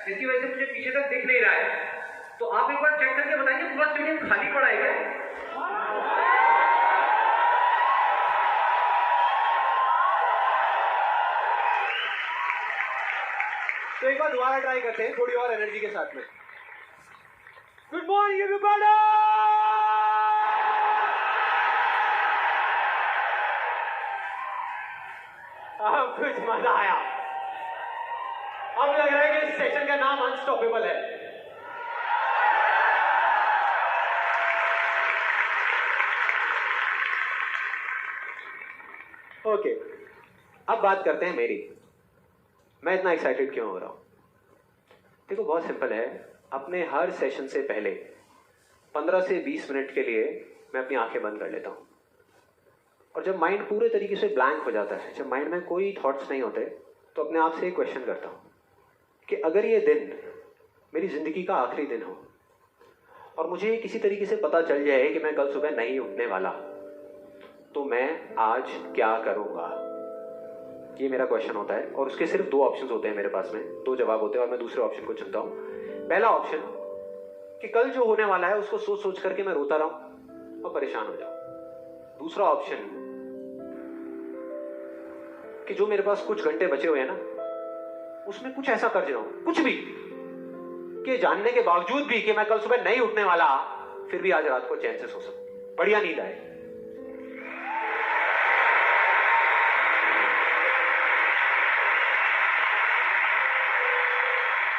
जिसकी वजह से मुझे पीछे तक दिख नहीं रहा है। तो आप एक बार चेक करके बताइए पूरा स्टेडियम खाली पड़ा है क्या? तो एक बार दोबारा ट्राई करते हैं थोड़ी और एनर्जी के साथ में। Good morning everybody. अब कुछ मजा आया। अब लग रहा है कि इस सेशन का नाम अनस्टॉपेबल है। ओके, अब बात करते हैं मेरी। मैं इतना एक्साइटेड क्यों हो रहा हूं? देखो, बहुत सिंपल है। अपने हर सेशन से पहले 15 से 20 मिनट के लिए मैं अपनी आंखें बंद कर लेता हूं। और जब माइंड पूरे तरीके से ब्लैंक हो जाता है, जब माइंड में कोई थॉट्स नहीं होते, तो अपने आप से एक क्वेश्चन करता हूं कि अगर ये दिन मेरी जिंदगी का आखिरी दिन हो और मुझे किसी तरीके से पता चल जाए कि मैं कल सुबह नहीं उठने वाला, तो मैं आज क्या करूंगा? ये मेरा क्वेश्चन होता है। और उसके सिर्फ 2 ऑप्शन होते हैं मेरे पास में, 2 जवाब होते हैं और मैं दूसरे ऑप्शन को चुनता हूं। पहला ऑप्शन कि कल जो होने वाला है उसको सोच सोच करके मैं रोता रहूं और परेशान हो जाऊं। दूसरा ऑप्शन कि जो मेरे पास कुछ घंटे बचे हुए हैं ना, उसमें कुछ ऐसा कर जाऊं, कुछ भी, कि जानने के बावजूद भी कि मैं कल सुबह नहीं उठने वाला, फिर भी आज रात को चैन से सो सकूं, बढ़िया नींद आए।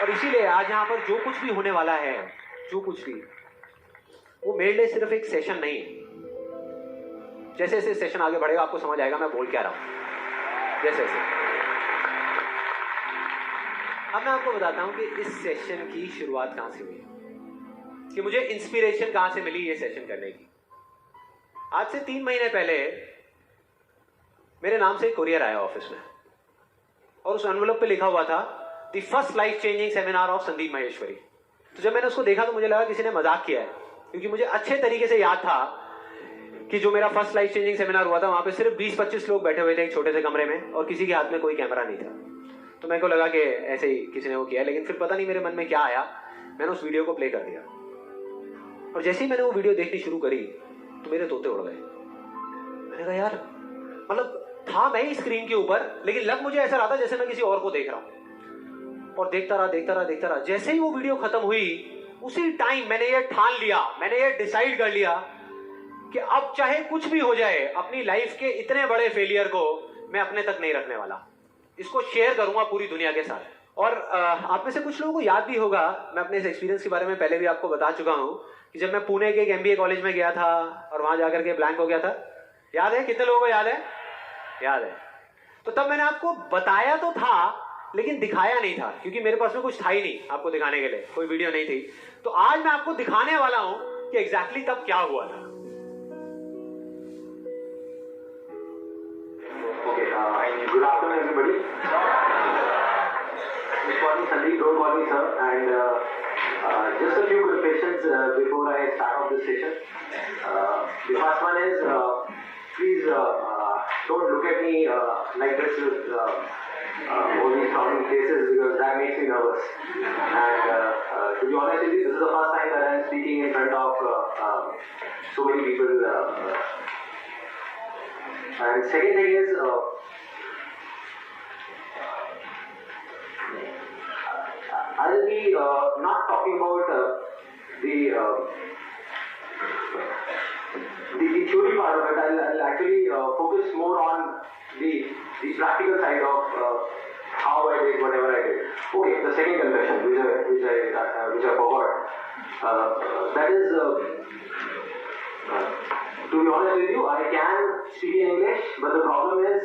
और इसीलिए आज यहां पर जो कुछ भी होने वाला है, जो कुछ भी, वो मेरे लिए सिर्फ एक सेशन नहीं है। जैसे जैसे सेशन आगे बढ़ेगा आपको समझ आएगा मैं बोल क्या रहा हूं। जैसे जैसे अब मैं आपको बताता हूं कि इस सेशन की शुरुआत कहां से हुई, कि मुझे इंस्पिरेशन कहां से मिली ये सेशन करने की। आज से 3 महीने पहले मेरे नाम से एक कुरियर आया ऑफिस में और उस एनवेलप पे लिखा हुआ था the first life changing seminar of Sandeep Maheshwari. तो जब मैंने उसको देखा तो मुझे लगा किसी ने मजाक किया है, क्योंकि मुझे अच्छे तरीके से याद था कि जो मेरा फर्स्ट लाइफ चेंजिंग सेमिनार हुआ था वहां पे सिर्फ 20-25 लोग बैठे हुए थे एक छोटे से कमरे में और किसी के हाथ में कोई कैमरा नहीं था। तो मेरे को लगा कि ऐसे ही किसी ने वो किया, लेकिन फिर पता नहीं मेरे मन में क्या आया, मैंने उस वीडियो को प्ले कर दिया। और जैसे ही मैंने वो वीडियो देखनी शुरू करी तो मेरे तोते उड़ गए। मैंने कहा यार, मतलब था मैं ही स्क्रीन के ऊपर, लेकिन लग मुझे ऐसा रहा था जैसे मैं किसी और को देख रहा हूं। और देखता रहा। जैसे ही वो वीडियो खत्म हुई, उसी टाइम मैंने ये ठान लिया, मैंने ये डिसाइड कर लिया कि अब चाहे कुछ भी हो जाए, अपनी लाइफ के इतने बड़े फेलियर को मैं अपने तक नहीं रखने वाला, इसको शेयर करूंगा पूरी दुनिया के साथ। और आप में से कुछ लोगों को याद भी होगा, मैं अपने इस एक्सपीरियंस के बारे में पहले भी आपको बता चुका हूं कि जब मैं पुणे के एक MBA कॉलेज में गया था और वहां जाकर के ब्लैंक हो गया था। याद है? कितने लोगों को याद है? याद है। तो तब मैंने आपको बताया तो था लेकिन दिखाया नहीं था, क्योंकि मेरे पास में कुछ था ही नहीं आपको दिखाने के लिए, कोई वीडियो नहीं थी। तो आज मैं आपको दिखाने वाला हूं कि एग्जैक्टली तब क्या हुआ था। Good afternoon, everybody. Good morning, Sandeep. Don't call me sir. And just a few questions before I start off this session. The first one is, please don't look at me like this with only frowning faces, because that makes me nervous. And to be honest with you, this is the first time that I am speaking in front of so many people. And second thing is, I will be not talking about the theory part of it. I'll actually focus more on the practical side of how I did whatever I did. Okay, the second confession, which I forgot, that is, to be honest with you, I can speak in English, but the problem is,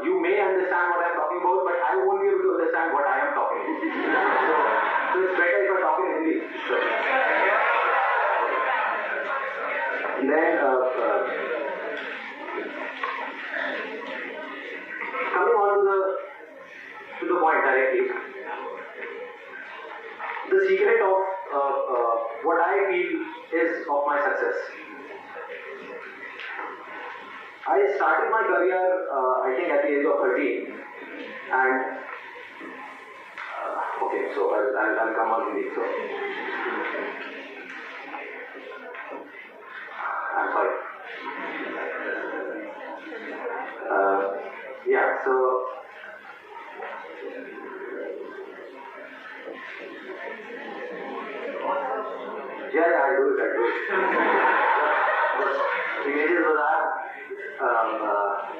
you may understand what I'm talking about, but I won't be able to understand what I am talking about. So it's better if I talk in Hindi. Then, coming on to the point directly, the secret of what I feel is of my success. I started my career, I think, at the age of 13, and okay, so I'll come on in week, so. I'm sorry. Yeah, so. Yeah, I'll do it. Images बाजार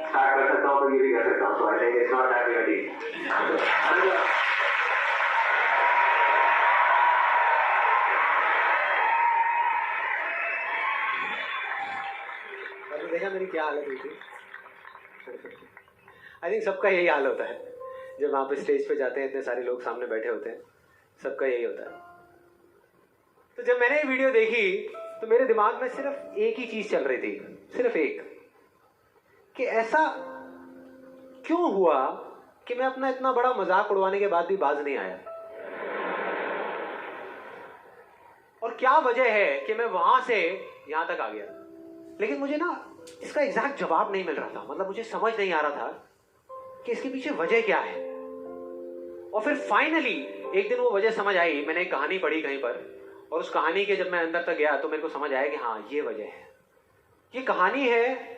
start कर सकता हूँ तो ये भी कर सकता हूँ, so I think it's not that big a deal. आपने देखा मेरी क्या हालत हुई थी? आई थिंक सबका यही हाल होता है जब वहाँ पे स्टेज पे जाते हैं, इतने सारे लोग सामने बैठे होते हैं, सबका यही होता है। तो जब मैंने ये वीडियो देखी तो मेरे दिमाग में सिर्फ एक ही चीज चल रही थी, सिर्फ एक, कि ऐसा क्यों हुआ कि मैं अपना इतना बड़ा मजाक उड़वाने के बाद भी बाज नहीं आया, और क्या वजह है कि मैं वहां से यहां तक आ गया। लेकिन मुझे ना इसका एग्जैक्ट जवाब नहीं मिल रहा था, मतलब मुझे समझ नहीं आ रहा था कि इसके पीछे वजह क्या है। और फिर फाइनली एक दिन वो वजह समझ आई। मैंने एक कहानी पढ़ी कहीं पर, और उस कहानी के जब मैं अंदर तक गया तो मेरे को समझ आया कि हाँ, ये वजह है। ये कहानी है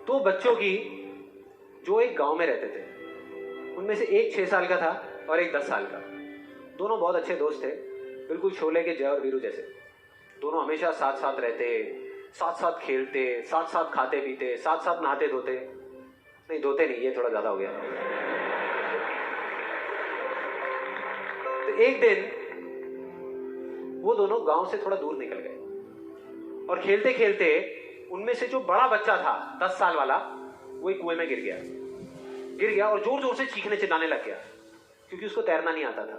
दो बच्चों की जो एक गांव में रहते थे। उनमें से एक 6 साल का था और एक 10 साल का। दोनों बहुत अच्छे दोस्त थे, बिल्कुल शोले के जय और वीरू जैसे। दोनों हमेशा साथ साथ रहते, साथ साथ खेलते, साथ साथ खाते पीते, साथ साथ नहाते धोते, नहीं धोते नहीं, ये थोड़ा ज्यादा हो गया। तो एक दिन वो दोनों गांव से थोड़ा दूर निकल गए और खेलते खेलते उनमें से जो बड़ा बच्चा था 10 साल वाला, वो एक कुएं में गिर गया और जोर जोर से चीखने चिल्लाने लग गया, क्योंकि उसको तैरना नहीं आता था।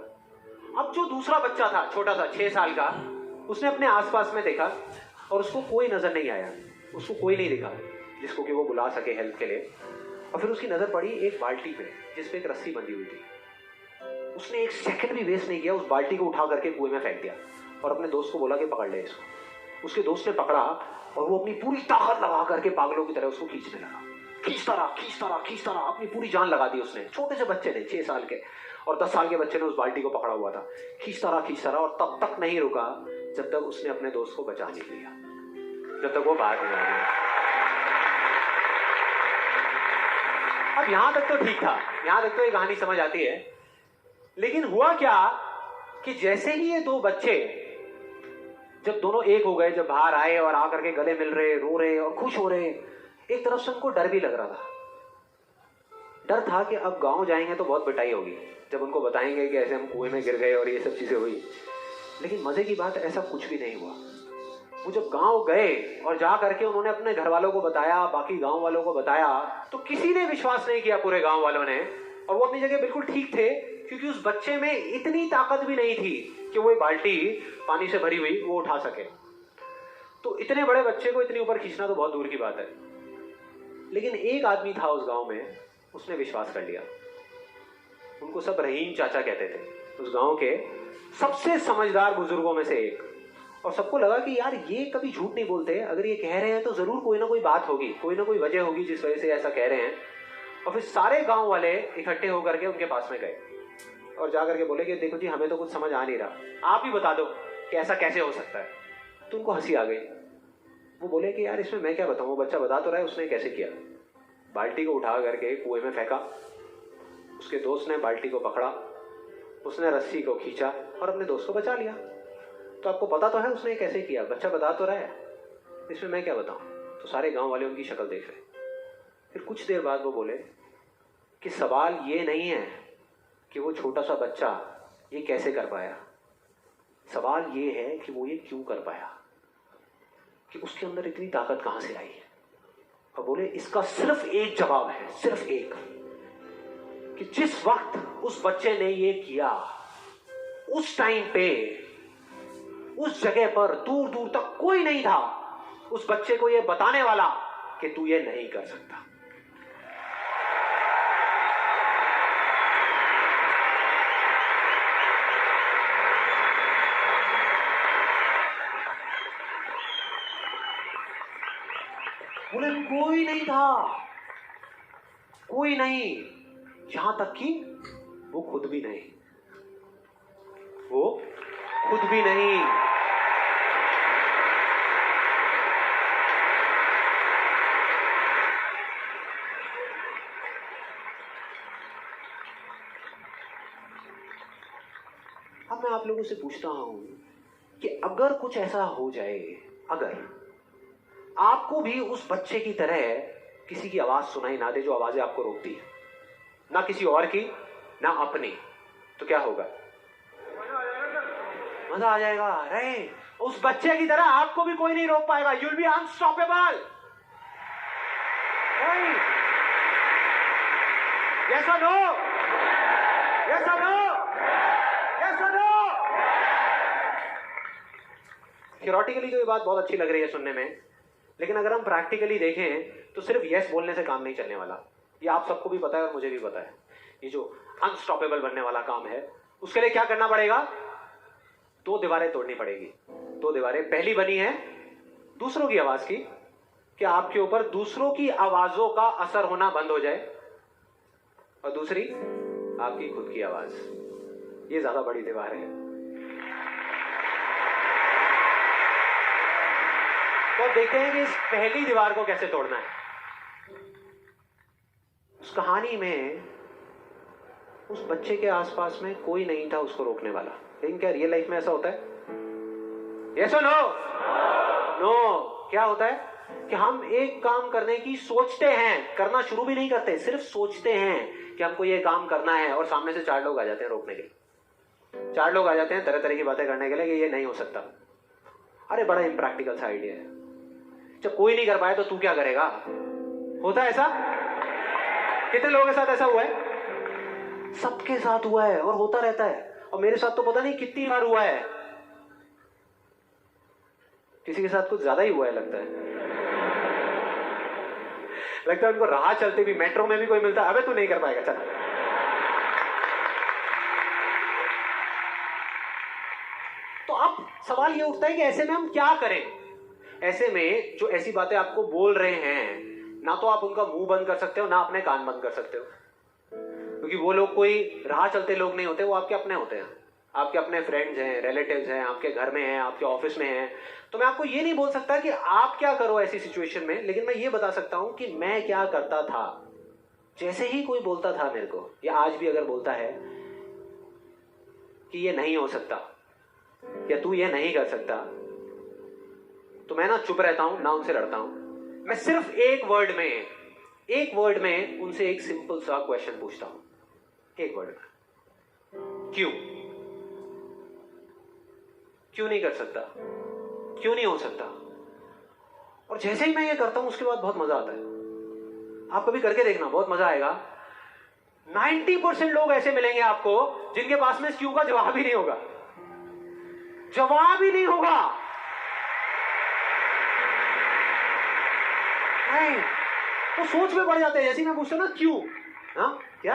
अब जो दूसरा बच्चा था, छोटा सा 6 साल का, उसने अपने आसपास में देखा और उसको कोई नजर नहीं आया, उसको कोई नहीं दिखा जिसको कि वो बुला सके हेल्प के लिए। और फिर उसकी नजर पड़ी एक बाल्टी पे जिसपे एक रस्सी बंधी हुई थी। उसने एक सेकंड भी वेस्ट नहीं किया, उस बाल्टी को उठा करके कुएं में फेंक दिया और अपने दोस्त को बोला कि पकड़ ले इसको। उसके दोस्त ने पकड़ा और वो अपनी पूरी ताकत लगा करके पागलों की तरह उसको खींचने लगा। खींचता रहा, अपनी पूरी जान लगा दी उसने। छोटे से बच्चे थे, 6 साल के, और 10 साल के बच्चे ने उस बाल्टी को पकड़ा हुआ था। खींचता रहा और तब तक नहीं रुका जब तक उसने अपने दोस्त को बचा नहीं लिया, जब तक वो बाहर नहीं आ गया। अब यहां तक तो ठीक था, यहां तक तो ये कहानी समझ आती है। लेकिन हुआ क्या कि जैसे ही ये दो बच्चे जब दोनों एक हो गए, जब बाहर आए और आकर के गले मिल रहे, रो रहे और खुश हो रहे, एक तरफ से उनको डर भी लग रहा था। डर था कि अब गांव जाएंगे तो बहुत पिटाई होगी जब उनको बताएंगे कि ऐसे हम कुएं में गिर गए और ये सब चीजें हुई। लेकिन मजे की बात, ऐसा कुछ भी नहीं हुआ। वो जब गांव गए और जा करके उन्होंने अपने घर वालों को बताया, बाकी गांव वालों को बताया, तो किसी ने विश्वास नहीं किया, पूरे गांव वालों ने। और वो अपनी जगह बिल्कुल ठीक थे, क्योंकि उस बच्चे में इतनी ताकत भी नहीं थी कि वो बाल्टी पानी से भरी हुई वो उठा सके। तो इतने बड़े बच्चे को इतनी ऊपर खींचना तो बहुत दूर की बात है। लेकिन एक आदमी था उस गांव में, उसने विश्वास कर लिया। उनको सब रहीम चाचा कहते थे, उस गांव के सबसे समझदार बुजुर्गों में से एक। और सबको लगा कि यार ये कभी झूठ नहीं बोलते, अगर ये कह रहे हैं तो जरूर कोई ना कोई बात होगी, कोई ना कोई वजह होगी जिस वजह से ऐसा कह रहे हैं। और फिर सारे गांव वाले इकट्ठे होकर के उनके पास में गए और जाकर के बोले कि देखो जी, हमें तो कुछ समझ आ नहीं रहा, आप ही बता दो कि ऐसा कैसे हो सकता है। तो उनको हंसी आ गई। वो बोले कि यार इसमें मैं क्या बताऊं, वो बच्चा बता तो रहा है उसने कैसे किया। बाल्टी को उठा करके कुएं में फेंका, उसके दोस्त ने बाल्टी को पकड़ा, उसने रस्सी को खींचा और अपने दोस्त को बचा लिया। तो आपको पता तो है उसने कैसे किया, बच्चा बता तो रहा है, इसमें मैं क्या बताऊं। तो सारे गांव वाले उनकी शक्ल देख रहे। फिर कुछ देर बाद वो बोले कि सवाल ये नहीं है कि वो छोटा सा बच्चा ये कैसे कर पाया, सवाल ये है कि वो ये क्यों कर पाया, कि उसके अंदर इतनी ताकत कहां से आई। और बोले इसका सिर्फ एक जवाब है, सिर्फ एक, कि जिस वक्त उस बच्चे ने ये किया, उस टाइम पे उस जगह पर दूर दूर तक कोई नहीं था उस बच्चे को ये बताने वाला कि तू ये नहीं कर सकता। बोले कोई नहीं था, कोई नहीं, यहां तक कि वो खुद भी नहीं। वो खुद भी नहीं। अब मैं आप लोगों से पूछता हूं कि अगर कुछ ऐसा हो जाए, अगर आपको भी उस बच्चे की तरह किसी की आवाज सुनाई ना दे जो आवाजें आपको रोकती है, ना किसी और की ना अपनी, तो क्या होगा? मजा आ जाएगा। अरे उस बच्चे की तरह आपको भी कोई नहीं रोक पाएगा। You will be unstoppable. Yes और नो? यस और नो? यस और नो? थियोरेटिकली तो ये बात बहुत अच्छी लग रही है सुनने में, लेकिन अगर हम प्रैक्टिकली देखें तो सिर्फ यस बोलने से काम नहीं चलने वाला। ये आप सबको भी पता है और मुझे भी पता है। ये जो अनस्टॉपेबल बनने वाला काम है, उसके लिए क्या करना पड़ेगा? 2 दीवारें तोड़नी पड़ेगी। 2 दीवारें। पहली बनी है दूसरों की आवाज की, कि आपके ऊपर दूसरों की आवाजों का असर होना बंद हो जाए, और दूसरी आपकी खुद की आवाज। ये ज्यादा बड़ी दीवार है। तो देखते हैं कि इस पहली दीवार को कैसे तोड़ना है। उस कहानी में उस बच्चे के आसपास में कोई नहीं था उसको रोकने वाला। लेकिन क्या रियल लाइफ में ऐसा होता है? यस और नो? नो। क्या होता है कि हम एक काम करने की सोचते हैं, करना शुरू भी नहीं करते, सिर्फ सोचते हैं कि हमको ये काम करना है, और सामने से 4 लोग आ जाते हैं रोकने के लिए। 4 लोग आ जाते हैं तरह तरह की बातें करने के लिए कि ये नहीं हो सकता। अरे बड़ा इम्प्रैक्टिकल सा आइडिया है। जब कोई नहीं कर पाए तो तू क्या करेगा? होता है ऐसा? कितने लोगों के साथ ऐसा हुआ है? सबके साथ हुआ है और होता रहता है। और मेरे साथ तो पता नहीं कितनी बार हुआ है। किसी के साथ कुछ ज्यादा ही हुआ है लगता है। लगता है उनको राह चलते भी, मेट्रो में भी कोई मिलता है, अबे तू नहीं कर पाएगा चल। तो अब सवाल ये उठता है कि ऐसे में हम क्या करें? ऐसे में जो ऐसी बातें आपको बोल रहे हैं, ना तो आप उनका मुंह बंद कर सकते हो, ना अपने कान बंद कर सकते हो, क्योंकि वो लोग कोई राह चलते लोग नहीं होते, वो आपके अपने होते हैं। आपके अपने फ्रेंड्स हैं, रिलेटिव्स हैं, आपके घर में हैं, आपके ऑफिस में हैं। तो मैं आपको ये नहीं बोल सकता कि आप क्या करो ऐसी सिचुएशन में, लेकिन मैं ये बता सकता हूं कि मैं क्या करता था। जैसे ही कोई बोलता था मेरे को, या आज भी अगर बोलता है कि ये नहीं हो सकता या तू ये नहीं कर सकता, तो मैं ना चुप रहता हूं, ना उनसे लड़ता हूं। मैं सिर्फ एक वर्ड में उनसे एक सिंपल सा क्वेश्चन पूछता हूं, एक वर्ड में। क्यों नहीं कर सकता? क्यों नहीं हो सकता? और जैसे ही मैं ये करता हूं उसके बाद बहुत मजा आता है। आप कभी करके देखना, बहुत मजा आएगा। 90% लोग ऐसे मिलेंगे आपको जिनके पास में इस क्यों का जवाब ही नहीं होगा। जवाब ही नहीं होगा। नहीं, वो सोच में पड़ जाते हैं। जैसे मैं पूछता हूं ना क्यों, हाँ क्या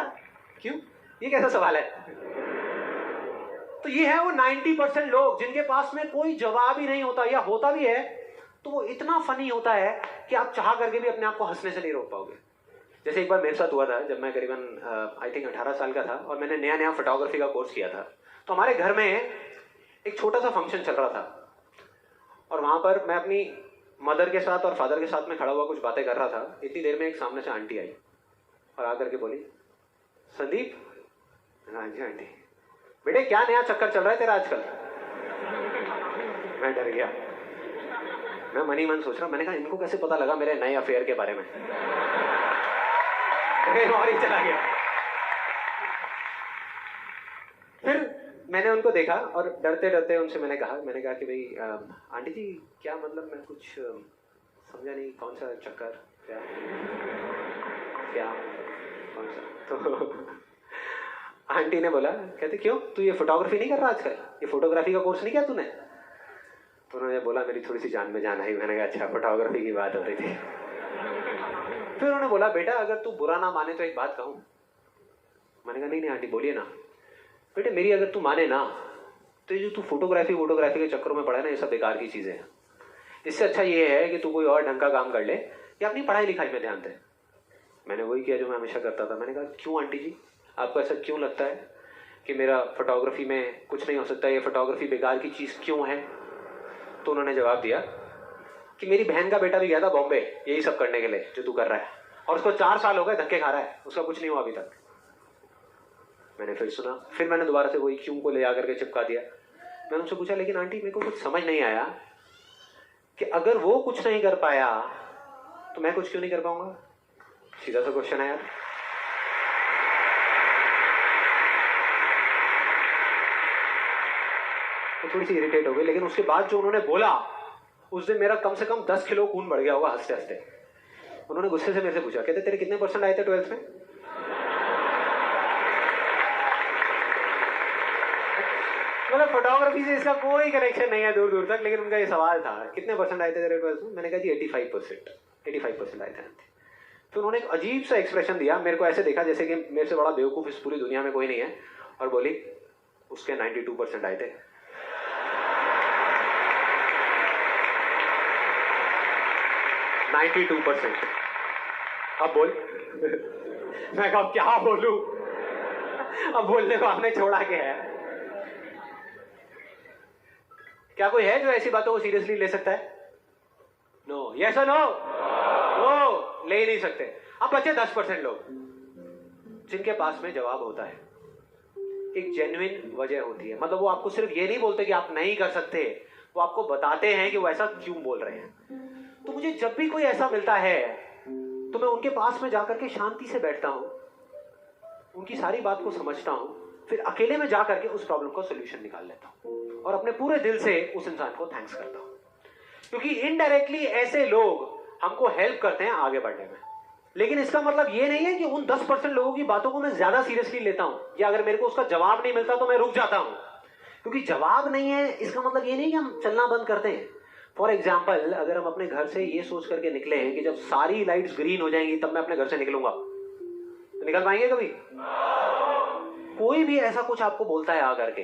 क्यों, ये कैसा सवाल है? तो ये है वो 90% लोग जिनके पास में कोई जवाब ही नहीं होता, या होता भी है तो वो इतना फनी होता है कि आप चाह करके भी अपने आप को हंसने से नहीं रोक पाओगे। जैसे एक बार मेरे साथ हुआ था, जब मैं करीबन आई थिंक 18 साल का था और मैंने नया फोटोग्राफी का कोर्स किया था। तो हमारे घर में एक छोटा सा फंक्शन चल रहा था, और वहां पर मैं अपनी मदर के साथ और फादर के साथ में खड़ा हुआ कुछ बातें कर रहा था। इतनी देर में एक सामने से आंटी आई और आकर के बोली, संदीप। हाँ जी आंटी। बेटे क्या नया चक्कर चल रहा है तेरा आजकल? मैं डर गया। मैं मन ही मन सोच रहा, मैंने कहा इनको कैसे पता लगा मेरे नए अफेयर के बारे में? और ही चला गया। फिर मैंने उनको देखा और डरते डरते उनसे मैंने कहा कि भाई आंटी जी क्या मतलब, मैं कुछ समझा नहीं, कौन सा चक्कर, क्या कौन सा? तो आंटी ने बोला, कहते क्यों तू ये फोटोग्राफी नहीं कर रहा आजकल? ये फोटोग्राफी का कोर्स नहीं किया तूने? तो उन्होंने बोला, मेरी थोड़ी सी जान में जान आई। मैंने कहा अच्छा, फोटोग्राफी की बात हो रही थी। फिर उन्होंने बोला, बेटा अगर तू बुरा ना माने तो एक बात कहूं। मैंने कहा नहीं आंटी बोलिए ना। बेटे मेरी अगर तू माने ना, तो ये जो तू फोटोग्राफी के चक्करों में पड़ा है ना, ये सब बेकार की चीजें हैं। इससे अच्छा ये है कि तू कोई और ढंग का काम कर ले या अपनी पढ़ाई लिखाई में ध्यान दे। मैंने वही किया जो मैं हमेशा करता था। मैंने कहा क्यों आंटी जी, आपको ऐसा क्यों लगता है? कि मेरा फोटोग्राफी में कुछ नहीं हो सकता, ये फोटोग्राफी बेकार की चीज़ क्यों है? तो उन्होंने जवाब दिया कि मेरी बहन का बेटा भी गया था बॉम्बे यही सब करने के लिए जो तू कर रहा है, और उसको 4 साल हो गए धक्के खा रहा है, उसका कुछ नहीं हुआ अभी तक। मैंने फिर सुना, फिर मैंने दोबारा से वही क्यों को ले आकर के चिपका दिया। मैंने उनसे पूछा लेकिन आंटी मेरे को कुछ समझ नहीं आया कि अगर वो कुछ नहीं कर पाया तो मैं कुछ क्यों नहीं कर पाऊंगा? सीधा सा क्वेश्चन है यार। तो थोड़ी सी इरिटेट हो गई, लेकिन उसके बाद जो उन्होंने बोला उस दिन मेरा कम से कम 10 किलो खून बढ़ गया होगा हंसते हंसते। उन्होंने गुस्से से मेरे से पूछा, कहते तेरे कितने % आए थे 12th में? मतलब फोटोग्राफी से इसका कोई कनेक्शन नहीं है दूर दूर तक, लेकिन उनका ये सवाल था कितने % आए थे तेरे 12th में? मैंने कहा जी 85% आए थे। तो उन्होंने एक अजीब सा एक्सप्रेशन दिया, मेरे को ऐसे देखा जैसे कि मेरे से बड़ा बेवकूफ इस पूरी दुनिया में कोई नहीं है, और बोली उसके 92% आए थे। अब बोल। मैं कहा क्या बोलूं, अब बोलने को आपने छोड़ा के है। क्या कोई है जो ऐसी बातों को सीरियसली ले सकता है? नो, यस और नो? नो, ले ही नहीं सकते। अब बचे 10% लोग जिनके पास में जवाब होता है, एक जेन्युइन वजह होती है। मतलब वो आपको सिर्फ ये नहीं बोलते कि आप नहीं कर सकते, वो आपको बताते हैं कि वो ऐसा क्यों बोल रहे हैं। तो मुझे जब भी कोई ऐसा मिलता है तो मैं उनके पास में जाकर के शांति से बैठता हूं, उनकी सारी बात को समझता हूं, फिर अकेले में जाकर के उस प्रॉब्लम का सॉल्यूशन निकाल लेता हूं और अपने पूरे दिल से उस इंसान को थैंक्स करता हूं। क्योंकि इनडायरेक्टली ऐसे लोग हमको हेल्प करते हैं आगे बढ़ने में। लेकिन इसका मतलब ये नहीं है कि उन 10% लोगों की बातों को मैं ज्यादा सीरियसली लेता हूं, या अगर मेरे को उसका जवाब नहीं मिलता तो मैं रुक जाता हूं। क्योंकि जवाब नहीं है इसका मतलब ये नहीं कि हम चलना बंद करते हैं। फॉर एग्जाम्पल, अगर हम अपने घर से ये सोच करके निकले हैं कि जब सारी लाइट्स ग्रीन हो जाएंगी तब मैं अपने घर से निकलूंगा, तो निकल पाएंगे कभी? कोई भी ऐसा कुछ आपको बोलता है आकर के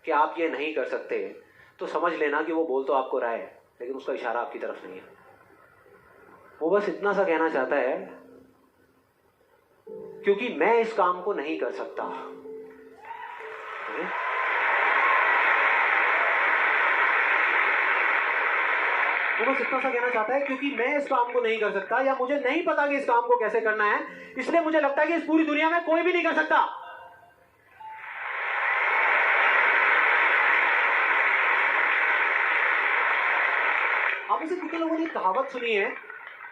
कि आप ये नहीं कर सकते, तो समझ लेना कि वो बोल तो आपको रहा है, लेकिन उसका इशारा आपकी तरफ नहीं है। वो बस इतना सा कहना चाहता है क्योंकि मैं इस काम को नहीं कर सकता। वो बस इतना सा कहना चाहता है क्योंकि मैं इस काम को नहीं कर सकता, या मुझे नहीं पता कि इस काम को कैसे करना है, इसलिए मुझे लगता है कि इस पूरी दुनिया में कोई भी नहीं कर सकता। आप इसे कितने लोगों ने कहावत सुनी है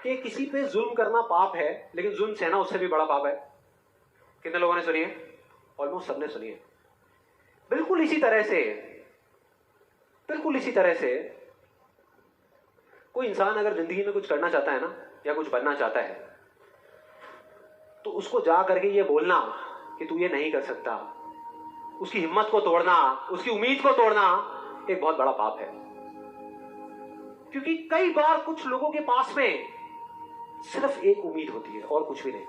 कि किसी पे जुल्म करना पाप है, लेकिन जुल्म सहना उससे भी बड़ा पाप है? कितने लोगों ने सुनी है? ऑलमोस्ट सबने सुनी है। बिल्कुल इसी तरह से कोई इंसान अगर जिंदगी में कुछ करना चाहता है ना, या कुछ बनना चाहता है, तो उसको जा करके ये बोलना कि तू ये नहीं कर सकता, उसकी हिम्मत को तोड़ना, उसकी उम्मीद को तोड़ना एक बहुत बड़ा पाप है। क्योंकि कई बार कुछ लोगों के पास में सिर्फ एक उम्मीद होती है और कुछ भी नहीं,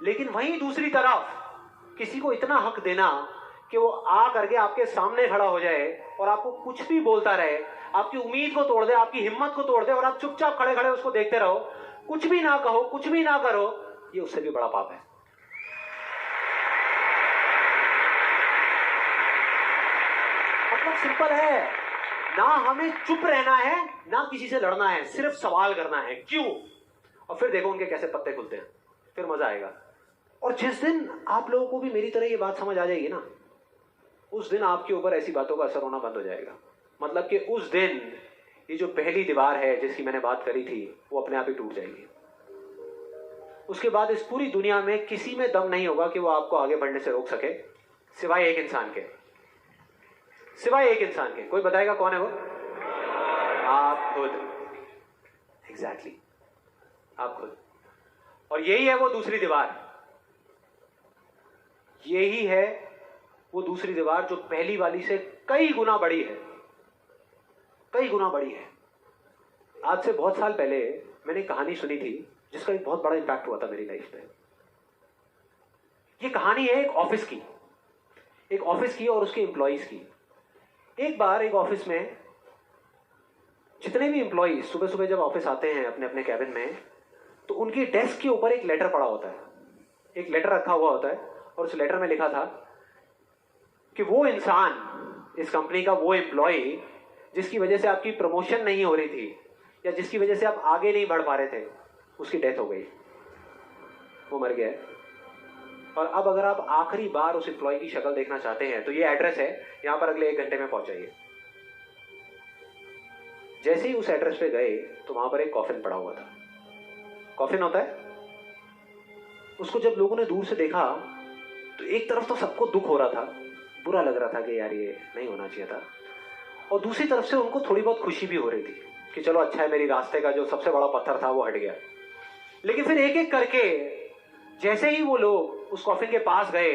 लेकिन वहीं दूसरी तरफ किसी को इतना हक देना कि वो आ करके आपके सामने खड़ा हो जाए और आपको कुछ भी बोलता रहे, आपकी उम्मीद को तोड़ दे, आपकी हिम्मत को तोड़ दे, और आप चुपचाप खड़े खड़े उसको देखते रहो, कुछ भी ना कहो, कुछ भी ना करो, ये उससे भी बड़ा पाप है। मतलब सिंपल है, ना हमें चुप रहना है, ना किसी से लड़ना है, सिर्फ सवाल करना है क्यों, और फिर देखो उनके कैसे पत्ते खुलते हैं, फिर मजा आएगा। और जिस दिन आप लोगों को भी मेरी तरह ये बात समझ आ जाएगी ना, उस दिन आपके ऊपर ऐसी बातों का असर होना बंद हो जाएगा। मतलब कि उस दिन ये जो पहली दीवार है जिसकी मैंने बात करी थी, वो अपने आप ही टूट जाएगी। उसके बाद इस पूरी दुनिया में किसी में दम नहीं होगा कि वो आपको आगे बढ़ने से रोक सके, सिवाय एक इंसान के। कोई बताएगा कौन है वो? आप खुद। एग्जैक्टली, आप खुद। और यही है वो दूसरी दीवार, यही है वो दूसरी दीवार जो पहली वाली से कई गुना बड़ी है, आज से बहुत साल पहले मैंने कहानी सुनी थी जिसका एक बहुत बड़ा इंपैक्ट हुआ था मेरी लाइफ में। ये कहानी है एक ऑफिस की और उसके एम्प्लॉइज की। एक बार एक ऑफिस में जितने भी एम्प्लॉइज सुबह सुबह जब ऑफिस आते हैं अपने अपने कैबिन में, तो उनकी डेस्क के ऊपर एक लेटर पड़ा होता है, एक लेटर रखा हुआ होता है, और उस लेटर में लिखा था कि वो इंसान, इस कंपनी का वो एम्प्लॉय जिसकी वजह से आपकी प्रमोशन नहीं हो रही थी या जिसकी वजह से आप आगे नहीं बढ़ पा रहे थे, उसकी डेथ हो गई, वो मर गया। और अब अगर आप आखिरी बार उस एम्प्लॉय की शक्ल देखना चाहते हैं तो ये एड्रेस है, यहां पर अगले 1 घंटे में पहुंच जाइए। जैसे ही उस एड्रेस पे गए तो वहां पर एक कॉफिन पड़ा हुआ था। कॉफिन होता है, उसको जब लोगों ने दूर से देखा तो एक तरफ तो सबको दुख हो रहा था, बुरा लग रहा था कि यार ये नहीं होना चाहिए था, और दूसरी तरफ से उनको थोड़ी बहुत खुशी भी हो रही थी कि चलो अच्छा है, मेरी रास्ते का जो सबसे बड़ा पत्थर था वो हट गया। लेकिन फिर एक एक करके जैसे ही वो लोग उस कॉफिन के पास गए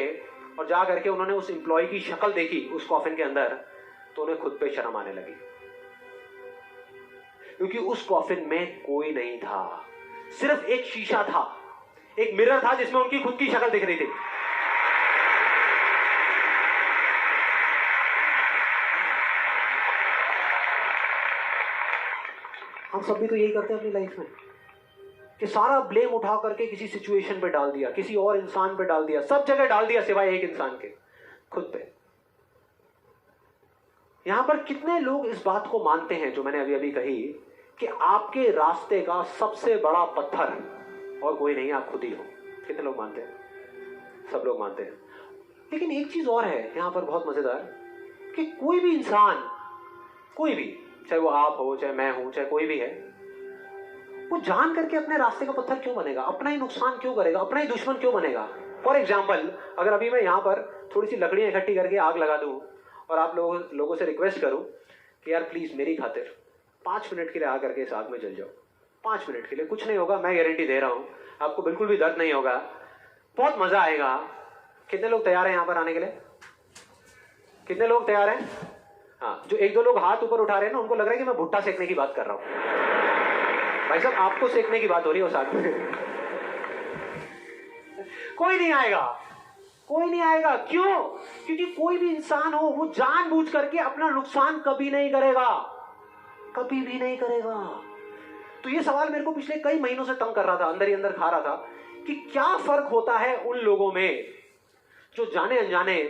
और जा करके उन्होंने उस एम्प्लॉय की शक्ल देखी उस कॉफिन के अंदर, तो उन्हें खुद पे शर्म आने लगी, क्योंकि उस कॉफिन में कोई नहीं था, सिर्फ एक शीशा था, एक मिरर था जिसमें उनकी खुद की शक्ल दिख रही थी। हम सब भी तो यही करते हैं अपनी लाइफ में कि सारा ब्लेम उठा करके किसी सिचुएशन पे डाल दिया, किसी और इंसान पे डाल दिया, सब जगह डाल दिया सिवाय एक इंसान के, खुद पे। यहां पर कितने लोग इस बात को मानते हैं जो मैंने अभी अभी कही कि आपके रास्ते का सबसे बड़ा पत्थर और कोई नहीं, आप खुद ही हो? कितने लोग मानते हैं? सब लोग मानते हैं। लेकिन एक चीज और है यहां पर बहुत मजेदार, कि कोई भी इंसान, कोई भी, चाहे वो आप हो, चाहे मैं हूं, चाहे कोई भी है, वो जान करके अपने रास्ते का पत्थर क्यों बनेगा? अपना ही नुकसान क्यों करेगा? अपना ही दुश्मन क्यों बनेगा? फॉर एग्जाम्पल, अगर अभी मैं यहां पर थोड़ी सी लकड़ियां इकट्ठी करके आग लगा दूं और आप लोगों से रिक्वेस्ट करूं कि यार प्लीज मेरी खातिर 5 मिनट के लिए आ करके इस आग में जल जाओ, 5 मिनट के लिए, कुछ नहीं होगा, मैं गारंटी दे रहा हूं, आपको बिल्कुल भी दर्द नहीं होगा, बहुत मजा आएगा। कितने लोग तैयार हैं यहां पर आने के लिए? कितने लोग तैयार हैं? हाँ, जो 1-2 लोग हाथ ऊपर उठा रहे हैं ना, उनको लग रहा है कि मैं भुट्टा सेकने की बात कर रहा हूं। भाई साहब, आपको सेकने की बात हो रही है साथ में। कोई नहीं आएगा, कोई नहीं आएगा। क्यों? क्योंकि कोई भी इंसान हो, वो जानबूझ करके अपना नुकसान कभी नहीं करेगा, कभी भी नहीं करेगा। तो ये सवाल मेरे को पिछले कई महीनों से तंग कर रहा था, अंदर ही अंदर खा रहा था कि क्या फर्क होता है उन लोगों में जो जाने अनजाने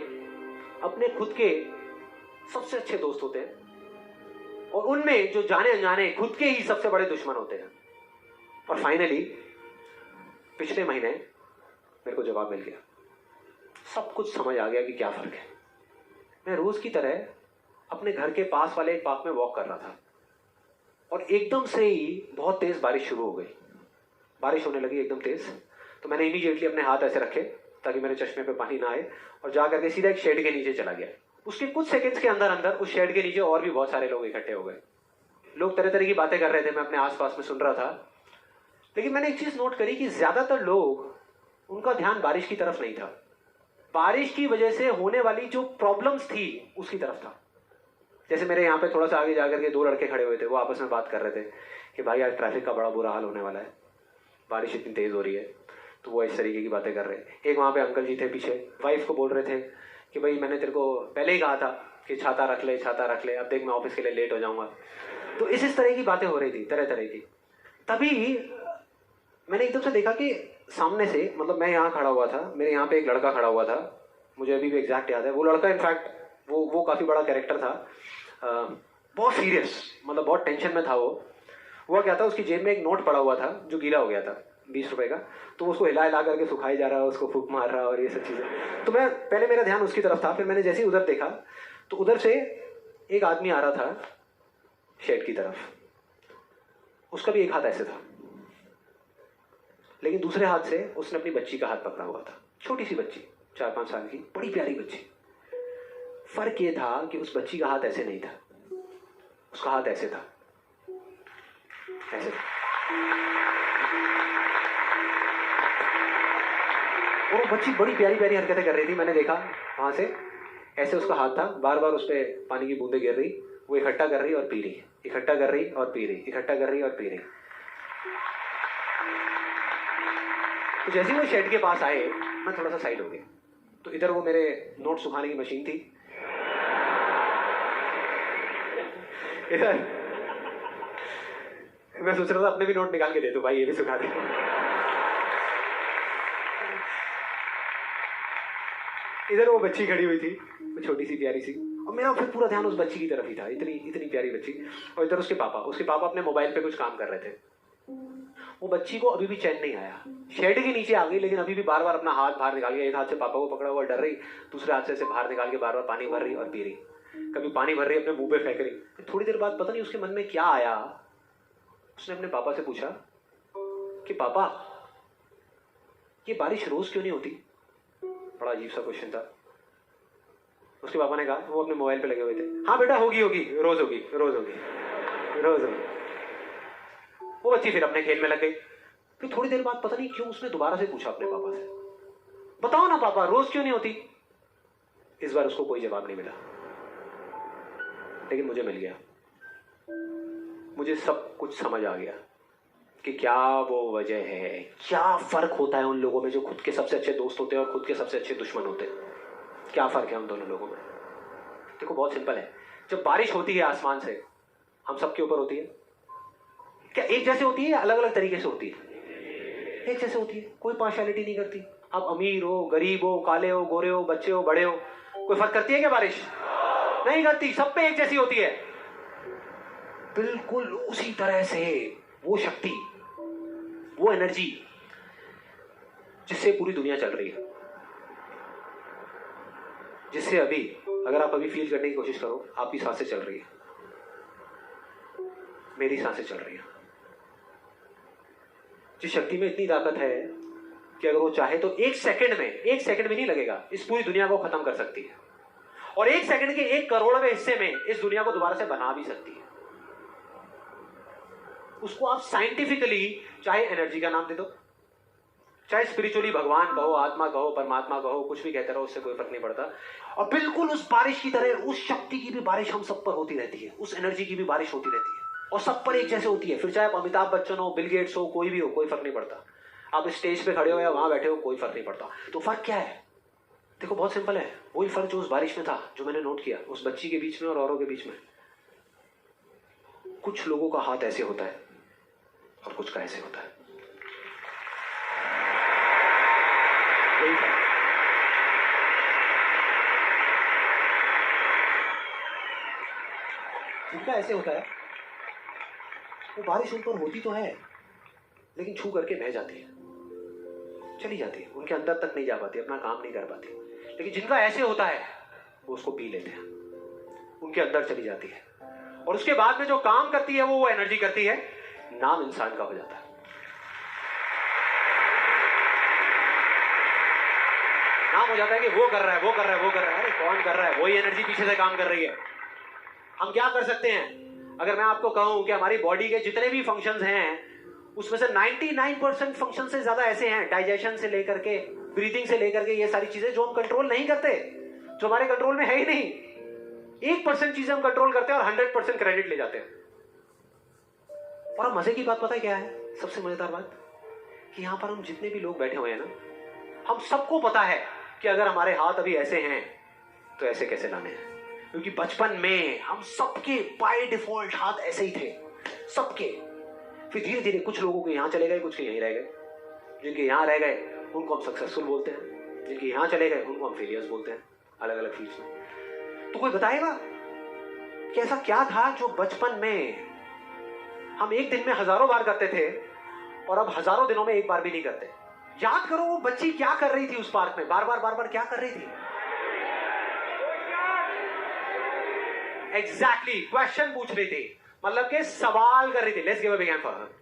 अपने खुद के सबसे अच्छे दोस्त होते हैं और उनमें जो जाने अनजाने खुद के ही सबसे बड़े दुश्मन होते हैं। और फाइनली पिछले महीने मेरे को जवाब मिल गया, सब कुछ समझ आ गया कि क्या फर्क है। मैं रोज की तरह अपने घर के पास वाले एक पार्क में वॉक कर रहा था और एकदम से ही बहुत तेज बारिश शुरू हो गई, बारिश होने लगी एकदम तेज। तो मैंने इमीडिएटली अपने हाथ ऐसे रखे ताकि मेरे चश्मे पे पानी ना आए और जा करके सीधा एक शेड के नीचे चला गया। उसके कुछ सेकंड्स के अंदर अंदर उस शेड के नीचे और भी बहुत सारे लोग इकट्ठे हो गए। लोग तरह तरह की बातें कर रहे थे, मैं अपने आसपास में सुन रहा था। लेकिन मैंने एक चीज नोट करी कि ज्यादातर लोग, उनका ध्यान बारिश की तरफ नहीं था, बारिश की वजह से होने वाली जो प्रॉब्लम्स थी उसकी तरफ था। जैसे मेरे यहाँ पे थोड़ा सा आगे जाकर के 2 लड़के खड़े हुए थे, वो आपस में बात कर रहे थे कि भाई आज ट्रैफिक का बड़ा बुरा हाल होने वाला है, बारिश इतनी तेज हो रही है। तो वो इस तरीके की बातें कर रहे हैं। एक वहाँ पे अंकल जी थे पीछे, वाइफ को बोल रहे थे कि भाई मैंने तेरे को पहले ही कहा था कि छाता रख ले, छाता रख ले, अब देख मैं ऑफिस के लिए लेट हो जाऊंगा। तो इस तरह की बातें हो रही थी, तरह तरह की। तभी मैंने एकदम से देखा कि सामने से, मतलब मैं यहाँ खड़ा हुआ था, मेरे यहाँ पे एक लड़का खड़ा हुआ था, मुझे अभी भी एग्जैक्ट याद है। वो लड़का इनफैक्ट वो काफ़ी बड़ा कैरेक्टर था, बहुत सीरियस, मतलब बहुत टेंशन में था वो। हुआ क्या था, उसकी जेब में एक नोट पड़ा हुआ था जो गीला हो गया था, 20 रुपए का। तो उसको हिला हिला करके सुखाई जा रहा है, उसको फूंक मार रहा है और ये सब चीज़ें। तो मैं पहले, मेरा ध्यान उसकी तरफ था, फिर मैंने जैसे ही उधर देखा तो उधर से एक आदमी आ रहा था शेड की तरफ। उसका भी एक हाथ ऐसे था, लेकिन दूसरे हाथ से उसने अपनी बच्ची का हाथ पकड़ा हुआ था, छोटी सी बच्ची, 4-5 साल की, बड़ी प्यारी बच्ची। फर्क ये था कि उस बच्ची का हाथ ऐसे नहीं था, उसका हाथ ऐसे था, ऐसे। और वो बच्ची बड़ी प्यारी प्यारी हरकतें कर रही थी। मैंने देखा वहां से, ऐसे उसका हाथ था, बार बार उस पर पानी की बूंदें गिर रही, वो इकट्ठा कर रही और पी रही, इकट्ठा कर रही और पी रही, इकट्ठा कर रही और पी रही। तो जैसे ही वो शेड के पास आए, मैं थोड़ा सा साइड हो गया। तो इधर वो मेरे नोट सुखाने की मशीन थी, इधर मैं सोच रहा था अपने भी नोट निकाल के दे दो भाई, ये भी सुखा दे। इधर वो बच्ची खड़ी हुई थी, वो छोटी सी प्यारी सी, और मेरा फिर पूरा ध्यान उस बच्ची की तरफ ही था, इतनी इतनी प्यारी बच्ची। और इधर उसके पापा अपने मोबाइल पे कुछ काम कर रहे थे। वो बच्ची को अभी भी चैन नहीं आया, शेड के नीचे आ गई, लेकिन अभी भी बार बार अपना हाथ बाहर निकाल के, एक हाथ से पापा को पकड़ा हुआ डर रही, दूसरे हाथ से बाहर निकाल के बार बार पानी भर रही और पी रही, कभी पानी भर रही अपने मुंह पे फेंक रही। थोड़ी देर बाद पता नहीं उसके मन में क्या आया, उसने अपने पापा से पूछा कि पापा ये बारिश रोज क्यों नहीं होती? बड़ा अजीब सा क्वेश्चन था। उसके पापा ने कहा, वो अपने मोबाइल पे लगे हुए थे, हाँ बेटा होगी होगी, रोज होगी रोज होगी रोज होगी। वो बच्ची फिर अपने खेल में लग गई। फिर थोड़ी देर बाद पता नहीं क्यों उसने दोबारा से पूछा अपने पापा से, बताओ ना पापा रोज क्यों नहीं होती? इस बार उसको कोई जवाब नहीं मिला, लेकिन मुझे मिल गया। मुझे सब कुछ समझ आ गया कि क्या वो वजह है, क्या फर्क होता है उन लोगों में जो खुद के सबसे अच्छे दोस्त होते हैं और खुद के सबसे अच्छे दुश्मन होते हैं। क्या फर्क है उन दोनों लोगों में? देखो बहुत सिंपल है। जब बारिश होती है आसमान से, हम सबके ऊपर होती है, क्या एक जैसे होती है या अलग अलग तरीके से होती है? एक जैसे होती है, कोई पार्शियलिटी नहीं करती। आप अमीर हो, गरीब हो, काले हो, गोरे हो, बच्चे हो, बड़े हो, कोई फर्क करती है क्या बारिश? नहीं करती, सब पे एक जैसी होती है। बिल्कुल उसी तरह से वो शक्ति, वो एनर्जी जिससे पूरी दुनिया चल रही है, जिससे अभी अगर आप अभी फील करने की कोशिश करो, आपकी सांसें चल रही है, मेरी सांसें चल रही है। जिस शक्ति में इतनी ताकत है कि अगर वो चाहे तो एक सेकंड में नहीं लगेगा, इस पूरी दुनिया को खत्म कर सकती है, और एक सेकंड के 1 करोड़वें हिस्से में इस दुनिया को दोबारा से बना भी सकती है। उसको आप साइंटिफिकली चाहे एनर्जी का नाम दे दो, चाहे स्पिरिचुअली भगवान कहो, आत्मा कहो, परमात्मा कहो, कुछ भी कहते रहो, उससे कोई फर्क नहीं पड़ता। और बिल्कुल उस बारिश की तरह उस शक्ति की भी बारिश हम सब पर होती रहती है, उस एनर्जी की भी बारिश होती रहती है, और सब पर एक जैसे होती है। फिर चाहे आप अमिताभ बच्चन हो, बिल गेट्स हो, कोई भी हो, कोई फर्क नहीं पड़ता। आप स्टेज पे खड़े हो या वहां बैठे हो, कोई फर्क नहीं पड़ता। तो फर्क क्या है? देखो बहुत सिंपल है, वही फर्क जो उस बारिश में था, जो मैंने नोट किया उस बच्ची के बीच में और औरों के बीच में। कुछ लोगों का हाथ ऐसे होता है और कुछ का ऐसे होता है। यही फर्क। जिनका ऐसे होता है वो बारिश उन पर होती तो है, लेकिन छू करके बह जाती है, चली जाती है, उनके अंदर तक नहीं जा पाती, अपना काम नहीं कर पाती। लेकिन जिनका ऐसे होता है वो उसको पी लेते हैं, उनके अंदर चली जाती है, और उसके बाद में जो काम करती है वो एनर्जी करती है, नाम इंसान का हो जाता है। नाम हो जाता है कि वो कर रहा है, वो कर रहा है, वो कर रहा है। अरे कौन कर रहा है? वही एनर्जी पीछे से काम कर रही है। हम क्या कर सकते हैं? अगर मैं आपको कहूं कि हमारी बॉडी के जितने भी फंक्शंस हैं, उसमें से 99% फंक्शन से ज्यादा ऐसे हैं, डाइजेशन से लेकर के, ब्रीथिंग से लेकर के, ये सारी चीजें जो हम कंट्रोल नहीं करते, जो हमारे कंट्रोल में है ही नहीं। 1% चीजें हम कंट्रोल करते हैं और 100% क्रेडिट ले जाते हैं। और अब मजे की बात पता है क्या है? सबसे मजेदार बात कि यहां पर हम जितने भी लोग बैठे हुए हैं ना, हम सबको पता है कि अगर हमारे हाथ अभी ऐसे हैं तो ऐसे कैसे लाने हैं, क्योंकि बचपन में हम सबके बाय डिफॉल्ट हाथ ऐसे ही थे, सबके। फिर धीरे धीरे कुछ लोगों के यहां चले गए, कुछ के यहीं रह गए। जिनके यहां रह गए उनको हम सक्सेसफुल बोलते हैं, जिनके यहां चले गए उनको हम फेलियर्स बोलते हैं, अलग अलग फील्ड्स में। तो कोई बताएगा कि ऐसा क्या था जो बचपन में हम एक दिन में हजारों बार करते थे और अब हजारों दिनों में एक बार भी नहीं करते? याद करो वो बच्ची क्या कर रही थी उस पार्क में, बार बार क्या कर रही थी? एग्जैक्टली क्वेश्चन पूछ रही थी, मतलब के सवाल कर रही थी। Let's give a big hand for her.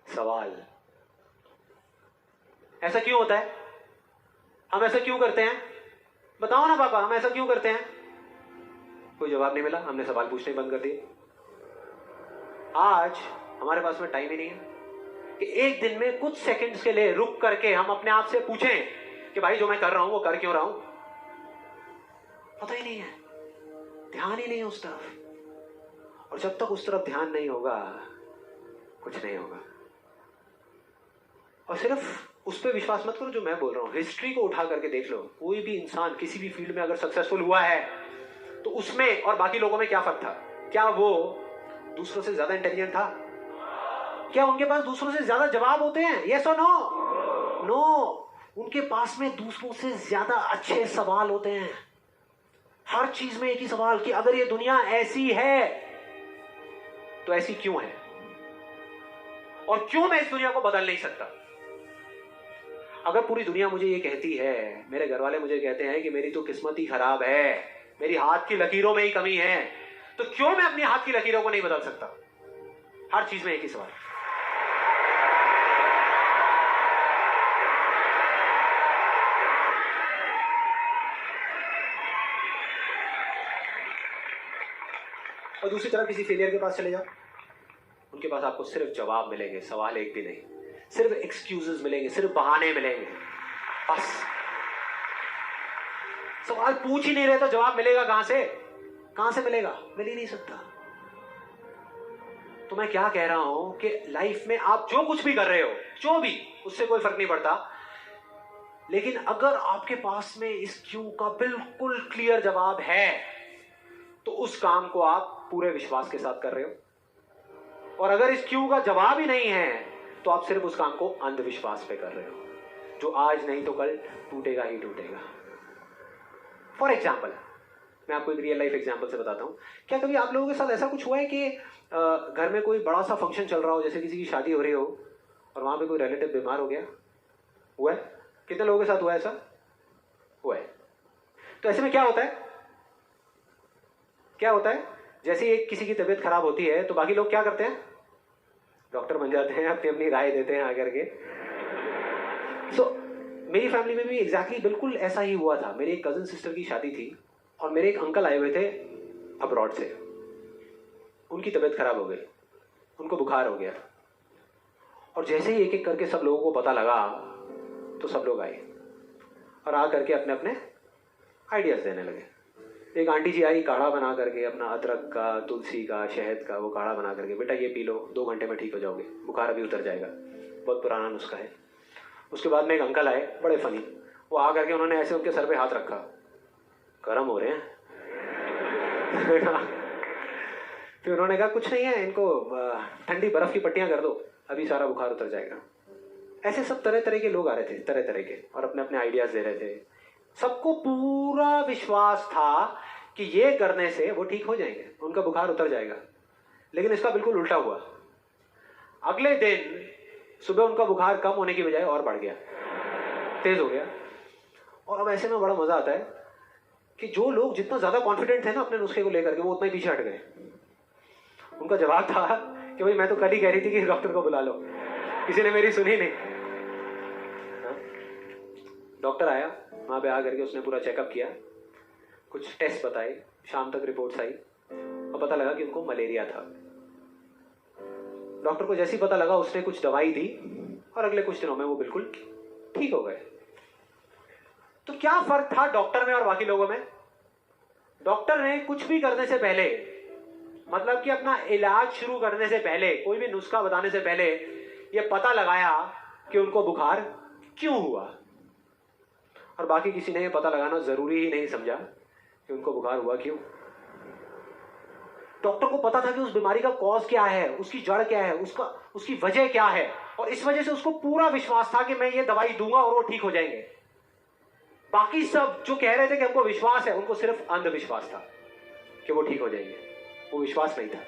सवाल, ऐसा क्यों होता है? हम ऐसा क्यों करते हैं? बताओ ना पापा, हम ऐसा क्यों करते हैं? कोई जवाब नहीं मिला, हमने सवाल पूछने बंद कर दिए। आज हमारे पास में टाइम ही नहीं है कि एक दिन में कुछ सेकंड्स के लिए रुक करके हम अपने आप से पूछें कि भाई जो मैं कर रहा हूं वो कर क्यों रहा हूं? पता ही नहीं है, ध्यान ही नहीं है उस तरफ। और जब तक उस तरफ ध्यान नहीं होगा कुछ नहीं होगा। और सिर्फ उस पर विश्वास मत करो जो मैं बोल रहा हूं, हिस्ट्री को उठा करके देख लो। कोई भी इंसान किसी भी फील्ड में अगर सक्सेसफुल हुआ है तो उसमें और बाकी लोगों में क्या फर्क था? क्या वो दूसरों से ज्यादा इंटेलिजेंट था? क्या उनके पास दूसरों से ज्यादा जवाब होते हैं? यस और नो? नो। उनके पास में दूसरों से ज्यादा अच्छे सवाल होते हैं। हर चीज में एक ही सवाल कि अगर ये दुनिया ऐसी है तो ऐसी क्यों है, और क्यों मैं इस दुनिया को बदल नहीं सकता? अगर पूरी दुनिया मुझे ये कहती है, मेरे घर वाले मुझे कहते हैं कि मेरी तो किस्मत ही खराब है, मेरी हाथ की लकीरों में ही कमी है, तो क्यों मैं अपनी हाथ की लकीरों को नहीं बदल सकता? हर चीज में एक ही सवाल। और दूसरी तरफ किसी फेलियर के पास चले जाओ, उनके पास आपको सिर्फ जवाब मिलेंगे, सवाल एक भी नहीं। सिर्फ एक्सक्यूजेस मिलेंगे, सिर्फ बहाने मिलेंगे, बस। सवाल पूछ ही नहीं रहे तो जवाब मिलेगा कहां से? कहां से मिलेगा? मिल ही नहीं सकता। तो मैं क्या कह रहा हूं कि लाइफ में आप जो कुछ भी कर रहे हो, जो भी, उससे कोई फर्क नहीं पड़ता, लेकिन अगर आपके पास में इस क्यों का बिल्कुल क्लियर जवाब है तो उस काम को आप पूरे विश्वास के साथ कर रहे हो। और अगर इस क्यों का जवाब ही नहीं है तो आप सिर्फ उस काम को अंधविश्वास पे कर रहे हो, जो आज नहीं तो कल टूटेगा ही टूटेगा। फॉर एग्जाम्पल, मैं आपको एक रियल लाइफ एग्जाम्पल से बताता हूं। क्या कभी आप लोगों के साथ ऐसा कुछ हुआ है कि घर में कोई बड़ा सा फंक्शन चल रहा हो, जैसे किसी की शादी हो रही हो, और वहां पे कोई रिलेटिव बीमार हो गया? हुआ है? कितने लोगों के साथ हुआ है ऐसा? हुआ है। तो ऐसे में क्या होता है? क्या होता है? जैसे ही किसी की तबीयत खराब होती है तो बाकी लोग क्या करते हैं? डॉक्टर बन जाते हैं, अपनी अपनी राय देते हैं आकर के। मेरी फैमिली में भी एग्जैक्टली बिल्कुल ऐसा ही हुआ था। मेरी एक कजन सिस्टर की शादी थी और मेरे एक अंकल आए हुए थे अब्रॉड से। उनकी तबीयत खराब हो गई, उनको बुखार हो गया, और जैसे ही एक एक करके सब लोगों को पता लगा तो सब लोग आए और आ करके अपने अपने आइडियाज देने लगे। एक आंटी जी आई, काढ़ा बना करके, अपना अदरक का, तुलसी का, शहद का वो काढ़ा बना करके, बेटा ये पी लो, 2 घंटे में ठीक हो जाओगे, बुखार अभी उतर जाएगा, बहुत पुराना नुस्खा है। उसके बाद में एक अंकल आए, बड़े फनी, वो आ करके उन्होंने ऐसे उनके सर पे हाथ रखा, गर्म हो रहे हैं। फिर उन्होंने कहा कुछ नहीं है, इनको ठंडी बर्फ की पट्टियां कर दो, अभी सारा बुखार उतर जाएगा। ऐसे सब तरह तरह के लोग आ रहे थे, तरह तरह के, और अपने अपने आइडियाज दे रहे थे। सबको पूरा विश्वास था कि ये करने से वो ठीक हो जाएंगे, उनका बुखार उतर जाएगा। लेकिन इसका बिल्कुल उल्टा हुआ। अगले दिन सुबह उनका बुखार कम होने की बजाय और बढ़ गया, तेज हो गया। और अब ऐसे में बड़ा मजा आता है कि जो लोग जितना ज्यादा कॉन्फिडेंट थे ना अपने नुस्खे को लेकर के, वो उतना ही पीछे हट गए। उनका जवाब था कि भाई मैं तो कल ही कह रही थी कि डॉक्टर को बुला लो, किसी ने मेरी सुनी नहीं। डॉक्टर आया, वहां पे आकर के उसने पूरा चेकअप किया, कुछ टेस्ट बताए, शाम तक रिपोर्ट्स आई और पता लगा कि उनको मलेरिया था। डॉक्टर को जैसे ही पता लगा उसने कुछ दवाई दी और अगले कुछ दिनों में वो बिल्कुल ठीक हो गए। तो क्या फर्क था डॉक्टर में और बाकी लोगों में? डॉक्टर ने कुछ भी करने से पहले, मतलब कि अपना इलाज शुरू करने से पहले, कोई भी नुस्खा बताने से पहले ये पता लगाया कि उनको बुखार क्यों हुआ, और बाकी किसी ने ये पता लगाना जरूरी ही नहीं समझा कि उनको बुखार हुआ क्यों। डॉक्टर को पता था कि उस बीमारी का कॉज क्या है, उसकी जड़ क्या है, उसकी वजह क्या है, और इस वजह से उसको पूरा विश्वास था कि मैं ये दवाई दूंगा और वो ठीक हो जाएंगे। बाकी सब जो कह रहे थे कि हमको विश्वास है, उनको सिर्फ अंधविश्वास था कि वो ठीक हो जाएंगे, वो विश्वास नहीं था।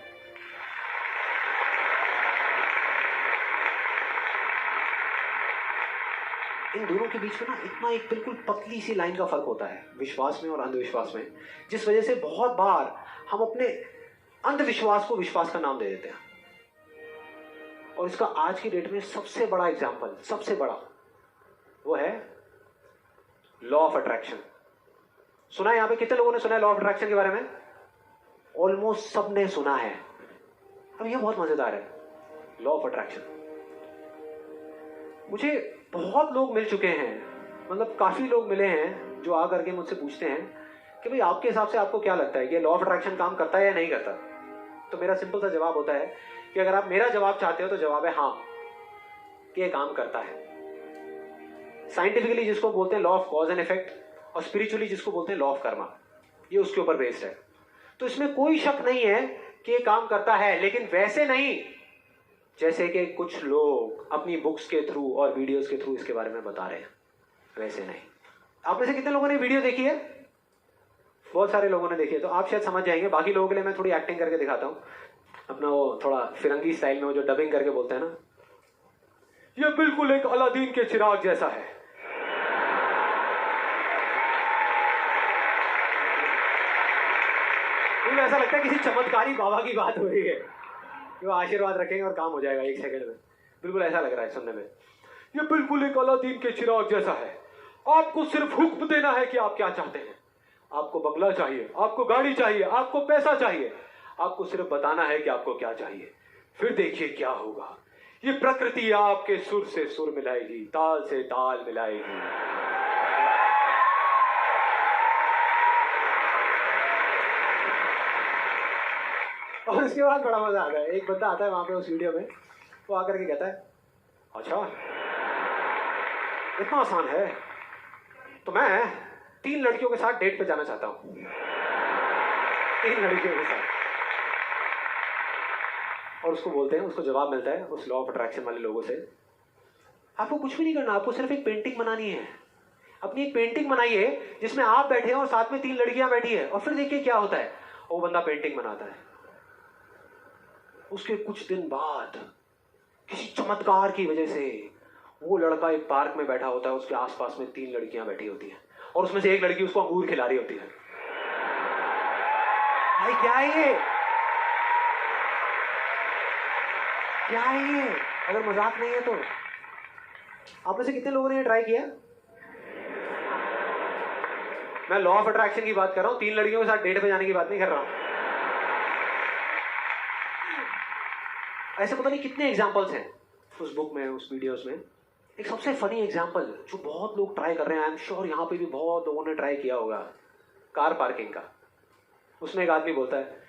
इन दोनों के बीच में ना इतना एक बिल्कुल पतली सी लाइन का फर्क होता है, विश्वास में और अंधविश्वास में, जिस वजह से बहुत बार हम अपने अंधविश्वास को विश्वास का नाम दे देते हैं। और इसका आज की डेट में सबसे बड़ा एग्जाम्पल, सबसे बड़ा, वो है लॉ ऑफ अट्रैक्शन। सुना है? यहां पे कितने लोगों ने सुना है लॉ ऑफ अट्रैक्शन के बारे में? ऑलमोस्ट सबने सुना है। अब ये बहुत मजेदार है, लॉ ऑफ अट्रैक्शन। मुझे बहुत लोग मिल चुके हैं, मतलब काफी लोग मिले हैं जो आकर के मुझसे पूछते हैं कि भाई आपके हिसाब से आपको क्या लगता है कि लॉ ऑफ अट्रैक्शन काम करता है या नहीं करता? तो मेरा सिंपल सा जवाब होता है कि अगर आप मेरा जवाब चाहते हो तो जवाब है हाँ, कि ये काम करता है। साइंटिफिकली जिसको बोलते हैं law of cause and effect, और स्पिरिचुअली जिसको बोलते हैं लॉ ऑफ कर्मा, ये उसके ऊपर बेस्ड है। तो इसमें कोई शक नहीं है कि ये काम करता है, लेकिन वैसे नहीं जैसे कि कुछ लोग अपनी बुक्स के थ्रू और वीडियोस के थ्रू इसके बारे में बता रहे हैं, वैसे नहीं। आप में से कितने लोगों ने वीडियो देखी है? बहुत सारे लोगों ने देखी है, तो आप शायद समझ जाएंगे। बाकी लोगों के लिए मैं थोड़ी एक्टिंग करके दिखाता हूँ, अपना वो थोड़ा फिरंगी स्टाइल में, वो जो डबिंग करके बोलते हैं ना, ये बिल्कुल एक अलादीन के चिराग जैसा है। मुझे ऐसा लगता है किसी चमत्कारी बाबा की बात हो रही है, वो आशीर्वाद रखेंगे और काम हो जाएगा 1 सेकंड में। बिल्कुल ऐसा लग रहा है सुनने में। ये बिल्कुल एक अलादीन के चिराग जैसा है, आपको सिर्फ हुक्म देना है कि आप क्या चाहते हैं। आपको बंगला चाहिए, आपको गाड़ी चाहिए, आपको पैसा चाहिए, आपको सिर्फ बताना है कि आपको क्या चाहिए। फिर देखिए क्या होगा, ये प्रकृति आपके सुर से सुर मिलाएगी, ताल से ताल मिलाएगी। और उसके बाद बड़ा मजा आता है। एक बंदा आता है वहां पे उस वीडियो में, वो आकर के कहता है, अच्छा इतना आसान है, तो मैं 3 लड़कियों के साथ डेट पे जाना चाहता हूं। 3 लड़कियों के साथ। और उसको बोलते हैं, उसको जवाब मिलता है उस लॉ ऑफ अट्रैक्शन वाले लोगों से, आपको कुछ भी नहीं करना, आपको सिर्फ एक पेंटिंग बनानी है। अपनी एक पेंटिंग बनाइए जिसमें आप बैठे हैं और साथ में 3 लड़कियां बैठी है, और फिर देखिए क्या होता है। वो बंदा पेंटिंग बनाता है। उसके कुछ दिन बाद किसी चमत्कार की वजह से वो लड़का एक पार्क में बैठा होता है, उसके आसपास में 3 लड़कियां बैठी होती हैं, और उसमें से एक लड़की उसको अंगूर खिला रही होती है। भाई क्या है ये? क्या है ये? अगर मजाक नहीं है तो आप में से कितने लोगों ने ये ट्राई किया? मैं लॉ ऑफ अट्रैक्शन की बात कर रहा हूं, 3 लड़कियों के साथ डेट पे जाने की बात नहीं कर रहा हूं। ऐसे पता नहीं कितने एग्जाम्पल्स हैं उस बुक में, उस वीडियोस में। एक सबसे फनी एग्जाम्पल जो बहुत लोग ट्राई कर रहे हैं, आई एम श्योर यहाँ पे भी बहुत लोगों ने ट्राई किया होगा, कार पार्किंग का। उसमें एक आदमी बोलता है,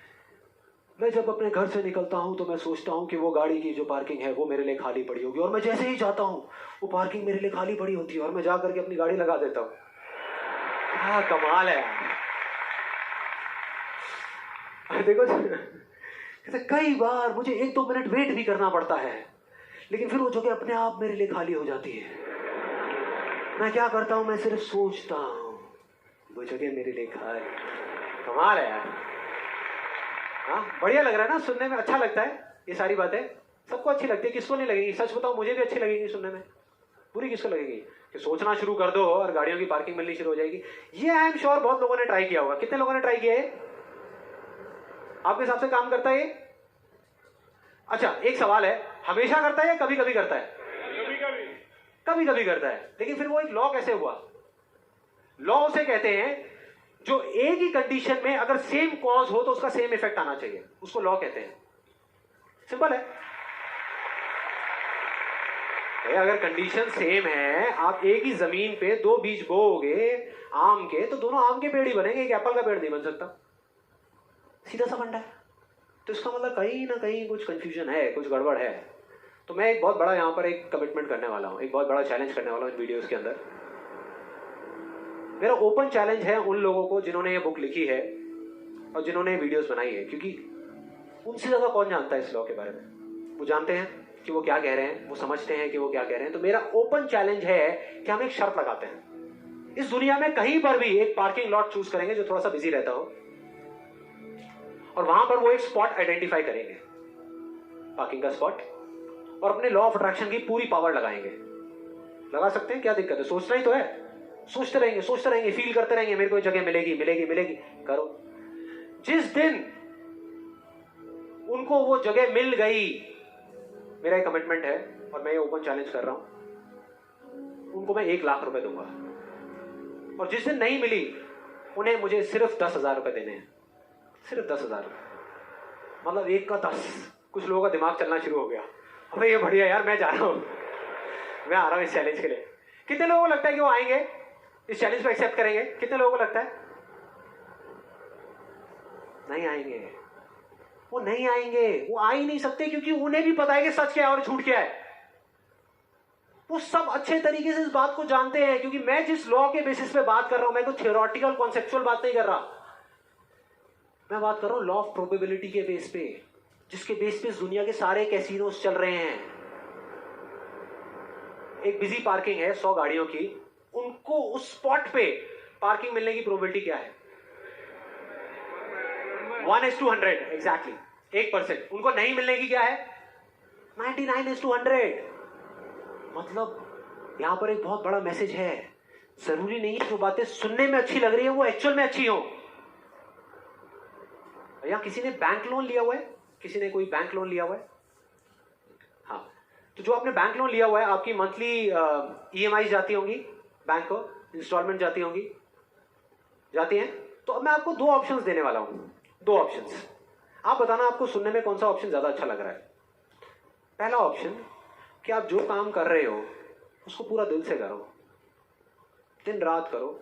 मैं जब अपने घर से निकलता हूं तो मैं सोचता हूं कि वो गाड़ी की जो पार्किंग है वो मेरे लिए खाली पड़ी होगी, और मैं जैसे ही जाता हूं वो पार्किंग मेरे लिए खाली पड़ी होती है, और मैं जा करके अपनी गाड़ी लगा देता हूं। क्या कमाल है यार। देखो कई बार मुझे 1-2 मिनट वेट भी करना पड़ता है, लेकिन फिर वो जगह अपने आप मेरे लिए खाली हो जाती है। मैं क्या करता हूं, मैं सिर्फ सोचता हूं वो जगह मेरे लिए खाली। कमाल है यार। हाँ, बढ़िया लग रहा है ना, सुनने में अच्छा लगता है। ये सारी बातें सबको अच्छी लगती है, किसको नहीं लगेगी? सच बताओ, मुझे भी अच्छी लगेगी सुनने में। पूरी किसको लगेगी कि सोचना शुरू कर दो और गाड़ियों की पार्किंग मिलनी शुरू हो जाएगी। ये आई एम श्योर बहुत लोगों ने ट्राई किया होगा। कितने लोगों ने ट्राई किया है? आपके हिसाब से काम करता है ये? अच्छा, एक सवाल है, हमेशा करता है या कभी कभी करता है? कभी कभी करता है। लेकिन फिर वो एक लॉ कैसे हुआ? लॉ उसे कहते हैं जो एक ही कंडीशन में अगर सेम कॉज हो तो उसका सेम इफेक्ट आना चाहिए, उसको लॉ कहते हैं। सिंपल है। अगर कंडीशन सेम है, आप एक ही जमीन पे 2 बीज बोओगे आम के, तो दोनों आम के पेड़ ही बनेंगे, एक एप्पल का पेड़ नहीं बन सकता। सीधा सा फंडा है। तो इसका मतलब कहीं ना कहीं कुछ कंफ्यूजन है, कुछ गड़बड़ है। तो मैं एक बहुत बड़ा यहाँ पर एक कमिटमेंट करने वाला हूँ, एक बहुत बड़ा चैलेंज करने वाला हूँ इन वीडियोस के अंदर। मेरा ओपन चैलेंज है उन लोगों को जिन्होंने ये बुक लिखी है और जिन्होंने वीडियोस बनाई है, क्योंकि उनसे ज्यादा कौन जानता है इस लॉ के बारे में। वो जानते हैं कि वो क्या कह रहे हैं, वो समझते हैं कि वो क्या कह रहे हैं। तो मेरा ओपन चैलेंज है कि हम एक शर्त लगाते हैं, इस दुनिया में कहीं पर भी एक पार्किंग लॉट चूज करेंगे जो थोड़ा सा बिजी रहता हो, और वहां पर वो एक स्पॉट आइडेंटिफाई करेंगे, पार्किंग का स्पॉट, और अपने लॉ ऑफ अट्रैक्शन की पूरी पावर लगाएंगे। लगा सकते हैं, क्या दिक्कत है? सोचना ही तो है। सोचते रहेंगे, फील करते रहेंगे, मेरे को जगह मिलेगी मिलेगी मिलेगी। करो। जिस दिन उनको वो जगह मिल गई, मेरा एक कमिटमेंट है और मैं ये ओपन चैलेंज कर रहा हूं, उनको मैं 1 लाख रुपए दूंगा। और जिस दिन नहीं मिली, उन्हें मुझे सिर्फ 10,000 रुपए देने हैं। सिर्फ 10,000, मतलब 1 का 10। कुछ लोगों का दिमाग चलना शुरू हो गया, अबे ये बढ़िया यार, मैं जा रहा हूं, मैं आ रहा हूं इस चैलेंज के लिए। कितने लोगों को लगता है कि वो आएंगे, इस चैलेंज को एक्सेप्ट करेंगे? कितने लोगों को लगता है नहीं आएंगे? वो नहीं आएंगे, वो आ ही नहीं सकते, क्योंकि उन्हें भी पता है कि सच क्या है और झूठ क्या है। वो सब अच्छे तरीके से इस बात को जानते हैं, क्योंकि मैं जिस लॉ के बेसिस पे बात कर रहा हूं, मैं कोई थियोरेटिकल कॉन्सेप्चुअल बात नहीं कर रहा। मैं बात कर रहा हूं लॉ ऑफ प्रोबेबिलिटी के बेस पे, जिसके बेस पे दुनिया के सारे कैसीनोस चल रहे हैं। एक बिजी पार्किंग है 100 गाड़ियों की, उनको उस स्पॉट पे पार्किंग मिलने की प्रोबेबिलिटी क्या है? 1:100 एग्जैक्टली, 1%। उनको नहीं मिलने की क्या है? 99:100। मतलब यहां पर एक बहुत बड़ा मैसेज है। जरूरी नहीं है जो बातें सुनने में अच्छी लग रही है वो एक्चुअल में अच्छी हो। यहां किसी ने बैंक लोन लिया हुआ है? किसी ने कोई बैंक लोन लिया हुआ है? हाँ, तो जो आपने बैंक लोन लिया हुआ है, आपकी मंथली EMI जाती होंगी बैंक को, इंस्टॉलमेंट जाती होंगी, जाती हैं। तो अब मैं आपको 2 ऑप्शंस देने वाला हूं, 2 ऑप्शंस। आप बताना आपको सुनने में कौन सा ऑप्शन ज्यादा अच्छा लग रहा है। पहला ऑप्शन कि आप जो काम कर रहे हो उसको पूरा दिल से करो, दिन रात करो,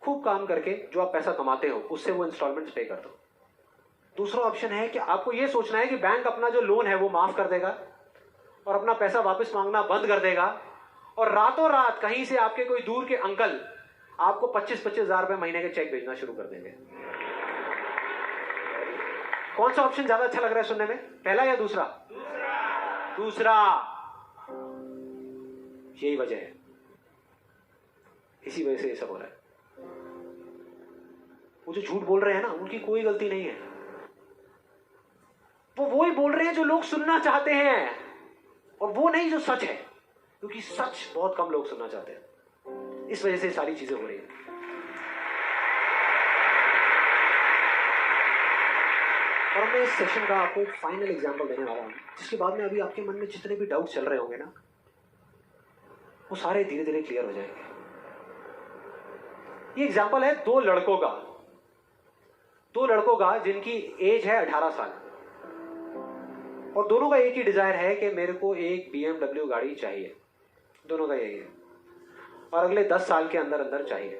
खूब काम करके जो आप पैसा कमाते हो उससे वो इंस्टॉलमेंट्स पे कर दो। दूसरा ऑप्शन है कि आपको ये सोचना है कि बैंक अपना जो लोन है वो माफ कर देगा और अपना पैसा वापस मांगना बंद कर देगा, और रातों रात कहीं से आपके कोई दूर के अंकल आपको 25-25 हजार रुपए महीने के चेक भेजना शुरू कर देंगे। कौन सा ऑप्शन ज्यादा अच्छा लग रहा है सुनने में, पहला या दूसरा? दूसरा। यही वजह है, इसी वजह से ये सब हो रहा है। वो जो झूठ बोल रहे हैं ना, उनकी कोई गलती नहीं है। वो ही बोल रहे हैं जो लोग सुनना चाहते हैं, और वो नहीं जो सच है, क्योंकि सच बहुत कम लोग सुनना चाहते हैं। इस वजह से सारी चीजें हो रही हैं। और मैं इस सेशन का आपको एक फाइनल एग्जांपल देने वाला हूं, जिसके बाद में अभी आपके मन में जितने भी डाउट चल रहे होंगे ना, वो सारे धीरे धीरे क्लियर हो जाएंगे। ये एग्जांपल है 2 लड़कों का, 2 लड़कों का जिनकी एज है 18 साल, और दोनों का एक ही डिजायर है कि मेरे को एक BMW गाड़ी चाहिए। दोनों का यही है, और अगले 10 साल के अंदर अंदर चाहिए।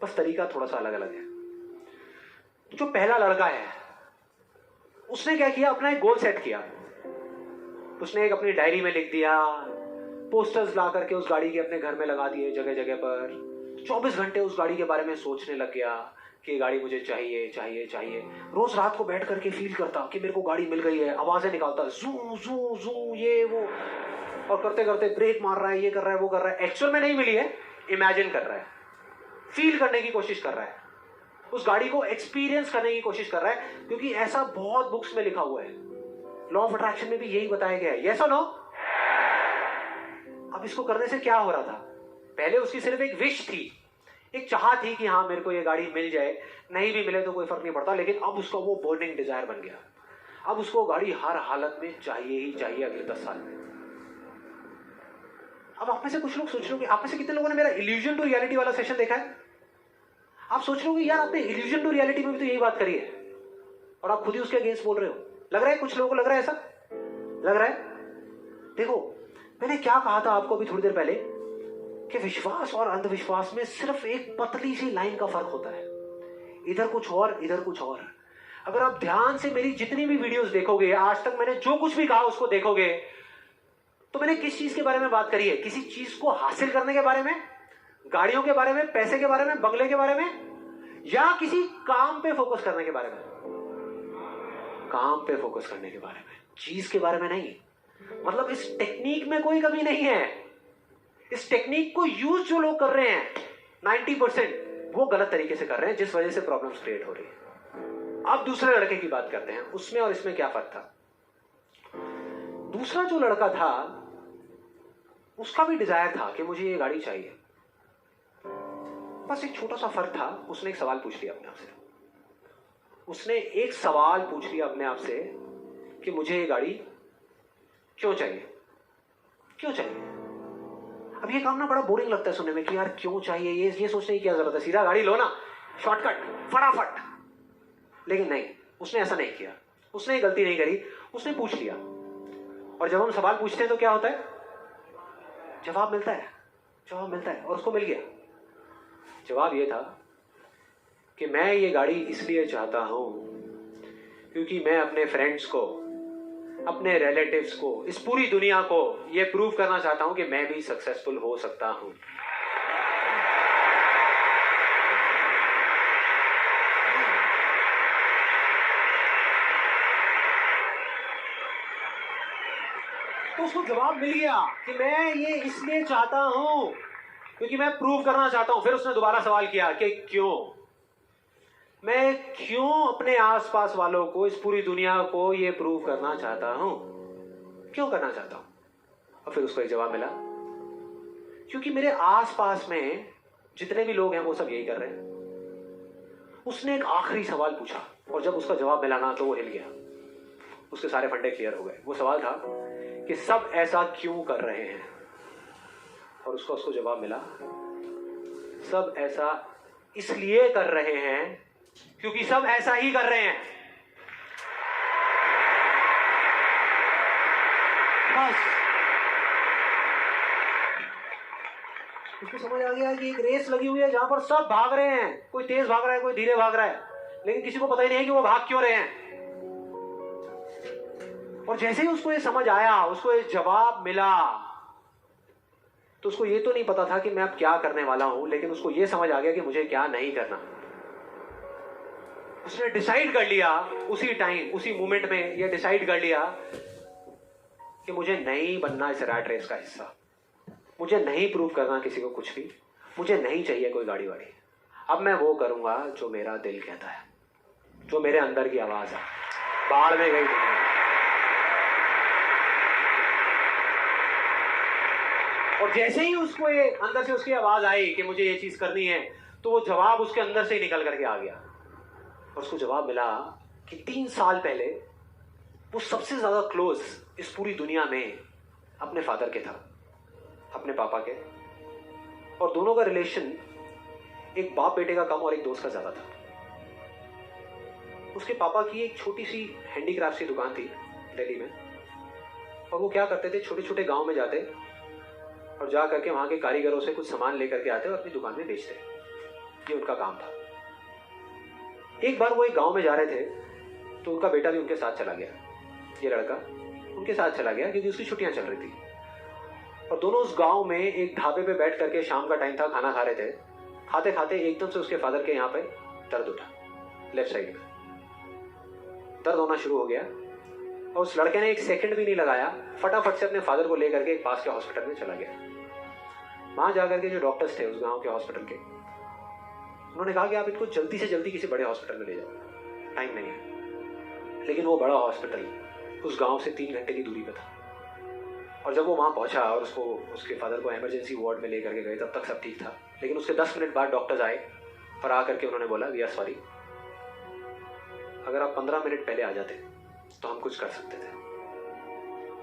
बस तरीका थोड़ा सा अलग अलग है। जो पहला लड़का है उसने क्या किया, अपना एक गोल सेट किया। उसने एक अपनी डायरी में लिख दिया, पोस्टर्स ला करके उस गाड़ी के अपने घर में लगा दिए जगह जगह पर। 24 घंटे उस गाड़ी के बारे में सोचने लग गया कि ये गाड़ी मुझे चाहिए चाहिए चाहिए। रोज रात को बैठ करके फील करता कि मेरे को गाड़ी मिल गई है, आवाजें निकालता, जू जू जू ये वो, और करते करते ब्रेक मार रहा है, ये कर रहा है, वो कर रहा है। एक्चुअल में नहीं मिली है, इमेजिन कर रहा है, फील करने की कोशिश कर रहा है, उस गाड़ी को एक्सपीरियंस करने की कोशिश कर रहा है, क्योंकि ऐसा बहुत बुक्स में लिखा हुआ है। लॉ ऑफ अट्रैक्शन में भी यही बताया गया है। यस और नो? अब इसको करने से क्या हो रहा था? पहले उसकी सिर्फ एक विश थी, एक चाह थी कि हाँ मेरे को ये गाड़ी मिल जाए, नहीं भी मिले तो कोई फर्क नहीं पड़ता। लेकिन अब उसका वो बर्निंग डिजायर बन गया। अब उसको गाड़ी हर हालत में चाहिए ही चाहिए अगले 10 साल में। अब आप में से कुछ लोग सोच रहे हो कि आप में से कितने लोगों ने मेरा इल्यूजन टू रियलिटी वाला सेशन देखा है? आप सोच रहे हो कि यार आपने इल्यूजन टू रियलिटी में भी तो यही बात करी है, और आप खुद ही उसके अगेंस्ट बोल रहे हो। लग रहा है कुछ लोगों को लग रहा है ऐसा? लग रहा है? देखो, मैंने क्या कहा था आपको अभी थोड़ी देर पहले कि विश्वास और अंधविश्वास में सिर्फ एक पतली सी लाइन का फर्क होता है, इधर कुछ और इधर कुछ और। अगर आप ध्यान से मेरी जितनी भी वीडियोस देखोगे, आज तक मैंने जो कुछ भी कहा उसको देखोगे, तो मैंने किस चीज के बारे में बात करी है? किसी चीज को हासिल करने के बारे में, गाड़ियों के बारे में, पैसे के बारे में, बंगले के बारे में, या किसी काम पे फोकस करने के बारे में? काम पे फोकस करने के बारे में, चीज के बारे में नहीं। मतलब इस टेक्निक में कोई कमी नहीं है। इस टेक्निक को यूज जो लोग कर रहे हैं 90% वो गलत तरीके से कर रहे हैं, जिस वजह से प्रॉब्लम्स क्रिएट हो रही है। अब दूसरे लड़के की बात करते हैं, उसमें और इसमें क्या फर्क था। दूसरा जो लड़का था उसका भी डिजायर था कि मुझे ये गाड़ी चाहिए। बस एक छोटा सा फर्क था, उसने एक सवाल पूछ लिया अपने आप से। उसने एक सवाल पूछ लिया अपने आप से कि मुझे ये गाड़ी क्यों चाहिए, क्यों चाहिए। अब ये काम ना बड़ा बोरिंग लगता है सुनने में कि यार क्यों चाहिए, ये सोचने की क्या जरूरत है, सीधा गाड़ी लो ना, शॉर्टकट, फटाफट। लेकिन नहीं, उसने ऐसा नहीं किया, उसने गलती नहीं करी, उसने पूछ लिया। और जब हम सवाल पूछते हैं तो क्या होता है? जवाब मिलता है, जवाब मिलता है। और उसको मिल गया। जवाब ये था कि मैं ये गाड़ी इसलिए चाहता हूं क्योंकि मैं अपने फ्रेंड्स को, अपने रिलेटिव्स को, इस पूरी दुनिया को ये प्रूव करना चाहता हूं कि मैं भी सक्सेसफुल हो सकता हूं। तो उसको जवाब मिल गया कि मैं ये इसलिए चाहता हूं क्योंकि मैं प्रूव करना चाहता हूं। फिर उसने दोबारा सवाल किया कि क्यों, मैं क्यों अपने आसपास वालों को, इस पूरी दुनिया को ये प्रूव करना चाहता हूं, क्यों करना चाहता हूं? और फिर उसको एक जवाब मिला, क्योंकि मेरे आसपास में जितने भी लोग हैं वो सब यही कर रहे हैं। उसने एक आखिरी सवाल पूछा और जब उसका जवाब मिला ना तो वो हिल गया, उसके सारे फंडे क्लियर हो गए। वो सवाल था कि सब ऐसा क्यों कर रहे हैं, और उसको जवाब मिला, सब ऐसा इसलिए कर रहे हैं क्योंकि सब ऐसा ही कर रहे हैं। बस उसको समझ आ गया कि एक रेस लगी हुई है जहां पर सब भाग रहे हैं, कोई तेज भाग रहा है, कोई धीरे भाग रहा है, लेकिन किसी को पता ही नहीं है कि वो भाग क्यों रहे हैं। और जैसे ही उसको ये समझ आया, उसको ये जवाब मिला, तो उसको ये तो नहीं पता था कि मैं अब क्या करने वाला हूं, लेकिन उसको ये समझ आ गया कि मुझे क्या नहीं करना। उसने डिसाइड कर लिया उसी टाइम, उसी मोमेंट में ये डिसाइड कर लिया कि मुझे नहीं बनना इस रैट रेस का हिस्सा, मुझे नहीं प्रूव करना किसी को कुछ भी, मुझे नहीं चाहिए कोई गाड़ी वाड़ी। अब मैं वो करूंगा जो मेरा दिल कहता है, जो मेरे अंदर की आवाज है। बाढ़ में गई दुनिया। और जैसे ही उसको ये अंदर से उसकी आवाज आई कि मुझे ये चीज करनी है, तो वो जवाब उसके अंदर से ही निकल करके आ गया। और उसको जवाब मिला कि 3 साल पहले वो सबसे ज्यादा क्लोज इस पूरी दुनिया में अपने फादर के था, अपने पापा के, और दोनों का रिलेशन एक बाप बेटे का कम और एक दोस्त का ज्यादा था। उसके पापा की एक छोटी सी हैंडीक्राफ्ट की दुकान थी दिल्ली में, और वो क्या करते थे, छोटे छोटे गांव में जाते और जा करके वहां के कारीगरों से कुछ सामान लेकर के आते और अपनी दुकान में बेचते। ये उनका काम था। एक बार वो एक गांव में जा रहे थे तो उनका बेटा भी उनके साथ चला गया। ये लड़का उनके साथ चला गया क्योंकि उसकी छुट्टियां चल रही थी, और दोनों उस गांव में एक ढाबे पे बैठ करके, शाम का टाइम था, खाना खा रहे थे। खाते खाते एकदम से उसके फादर के यहाँ पे दर्द उठा, लेफ्ट साइड में दर्द होना शुरू हो गया, और उस लड़के ने 1 सेकंड भी नहीं लगाया, फटाफट से अपने फादर को लेकर के एक पास के हॉस्पिटल में चला गया। वहां जाकर के जो डॉक्टर्स थे उस गांव के हॉस्पिटल के, उन्होंने कहा कि आप इनको जल्दी से जल्दी किसी बड़े हॉस्पिटल में ले जाओ, टाइम नहीं है। लेकिन वो बड़ा हॉस्पिटल उस गांव से 3 घंटे की दूरी पे था। और जब वो वहां पहुंचा और उसके फादर को इमरजेंसी वार्ड में लेकर के गए, तब तक सब ठीक था। लेकिन उसके 10 मिनट बाद डॉक्टर्स आए और आकर के उन्होंने बोला, वी आर सॉरी, अगर आप 15 मिनट पहले आ जाते तो हम कुछ कर सकते थे।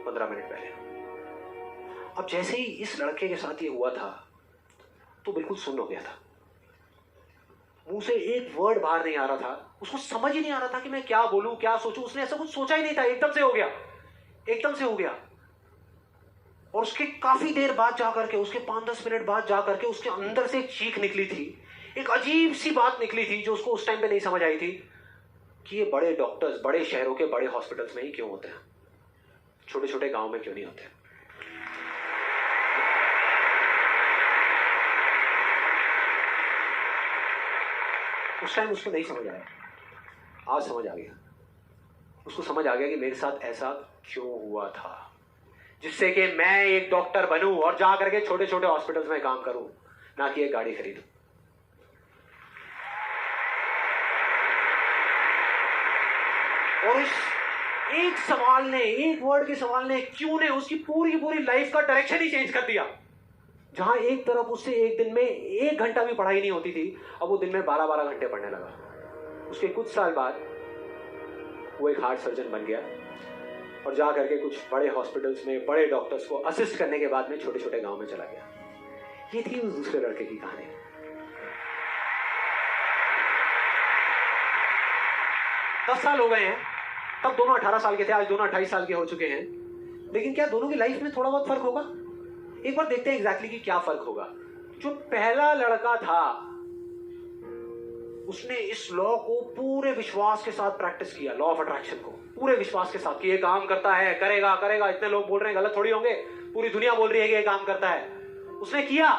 15 मिनट पहले। अब जैसे ही इस लड़के के साथ ये हुआ था तो बिल्कुल सुन्न हो गया था, मुंह से एक वर्ड बाहर नहीं आ रहा था, उसको समझ ही नहीं आ रहा था कि मैं क्या बोलूं, क्या सोचूं। उसने ऐसा कुछ सोचा ही नहीं था, एकदम से हो गया, एकदम से हो गया। और उसके काफी देर बाद जाकर के, उसके 5-10 मिनट बाद जाकर के उसके अंदर से एक चीख निकली थी, एक अजीब सी बात निकली थी जो उसको उस टाइम पे नहीं समझ आई थी कि ये बड़े डॉक्टर्स बड़े शहरों के बड़े हॉस्पिटल्स में ही क्यों होते हैं, छोटे छोटे गांव में क्यों नहीं होते। उस टाइम उसको नहीं समझ आया, आज समझ आ गया। उसको समझ आ गया कि मेरे साथ ऐसा क्यों हुआ था, जिससे कि मैं एक डॉक्टर बनूं और जा करके छोटे छोटे हॉस्पिटल्स में काम करूं, ना कि एक गाड़ी खरीदूं। और इस एक सवाल ने, एक वर्ड के सवाल ने, क्यों ने, उसकी पूरी पूरी लाइफ का डायरेक्शन ही चेंज कर दिया। जहां एक तरफ उससे एक दिन में 1 घंटा भी पढ़ाई नहीं होती थी, अब वो दिन में 12-12 घंटे पढ़ने लगा। उसके कुछ साल बाद वो एक हार्ट सर्जन बन गया और जा करके कुछ बड़े हॉस्पिटल्स में बड़े डॉक्टर्स को असिस्ट करने के बाद में छोटे छोटे गांव में चला गया। ये थी उस दूसरे लड़के की कहानी। 10 साल हो गए हैं, तब दोनों 18 साल के थे, आज दोनों 28 साल के हो चुके हैं। लेकिन क्या दोनों की लाइफ में थोड़ा बहुत फर्क होगा? एक बार देखते हैं एग्जैक्टली कि क्या फर्क होगा। जो पहला लड़का था उसने इस लॉ को पूरे विश्वास के साथ प्रैक्टिस किया, लॉ ऑफ अट्रैक्शन को पूरे विश्वास के साथ कि ये काम करता है, करेगा करेगा, इतने लोग बोल रहे हैं, गलत थोड़ी होंगे, पूरी दुनिया बोल रही है कि ये काम करता है। उसने किया,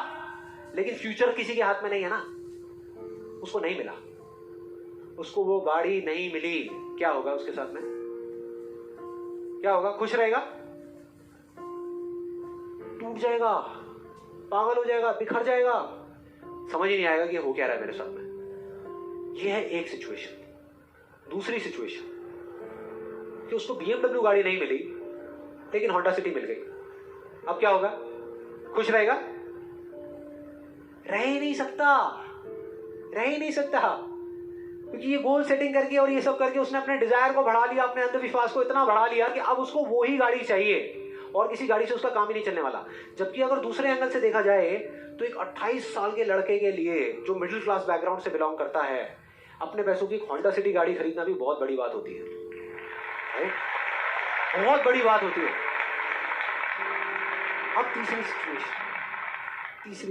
लेकिन फ्यूचर किसी के हाथ में नहीं है ना, उसको नहीं मिला, उसको वो गाड़ी नहीं मिली। क्या होगा उसके साथ में? क्या होगा? खुश रहेगा? टूट जाएगा, पागल हो जाएगा, बिखर जाएगा, समझ ही नहीं आएगा कि हो क्या रहा है मेरे साथ में। ये है एक सिचुएशन। दूसरी सिचुएशन कि उसको BMW गाड़ी नहीं मिली लेकिन होंडा सिटी मिल गई। अब क्या होगा? खुश रहेगा? रह ही नहीं सकता, रह ही नहीं सकता, क्योंकि ये गोल सेटिंग करके और ये सब करके उसने अपने डिजायर को बढ़ा लिया, अपने अंधविश्वास को इतना बढ़ा लिया कि अब उसको वो ही गाड़ी चाहिए और किसी गाड़ी से उसका काम ही नहीं चलने वाला। जबकि अगर दूसरे एंगल से देखा जाए तो एक 28 साल के लड़के के लिए जो मिडिल क्लास बैकग्राउंड से बिलोंग करता है, अपने पैसों की होंडा सिटी गाड़ी खरीदना भी बहुत बड़ी बात होती है, बहुत बड़ी बात होती है। अब तीसरी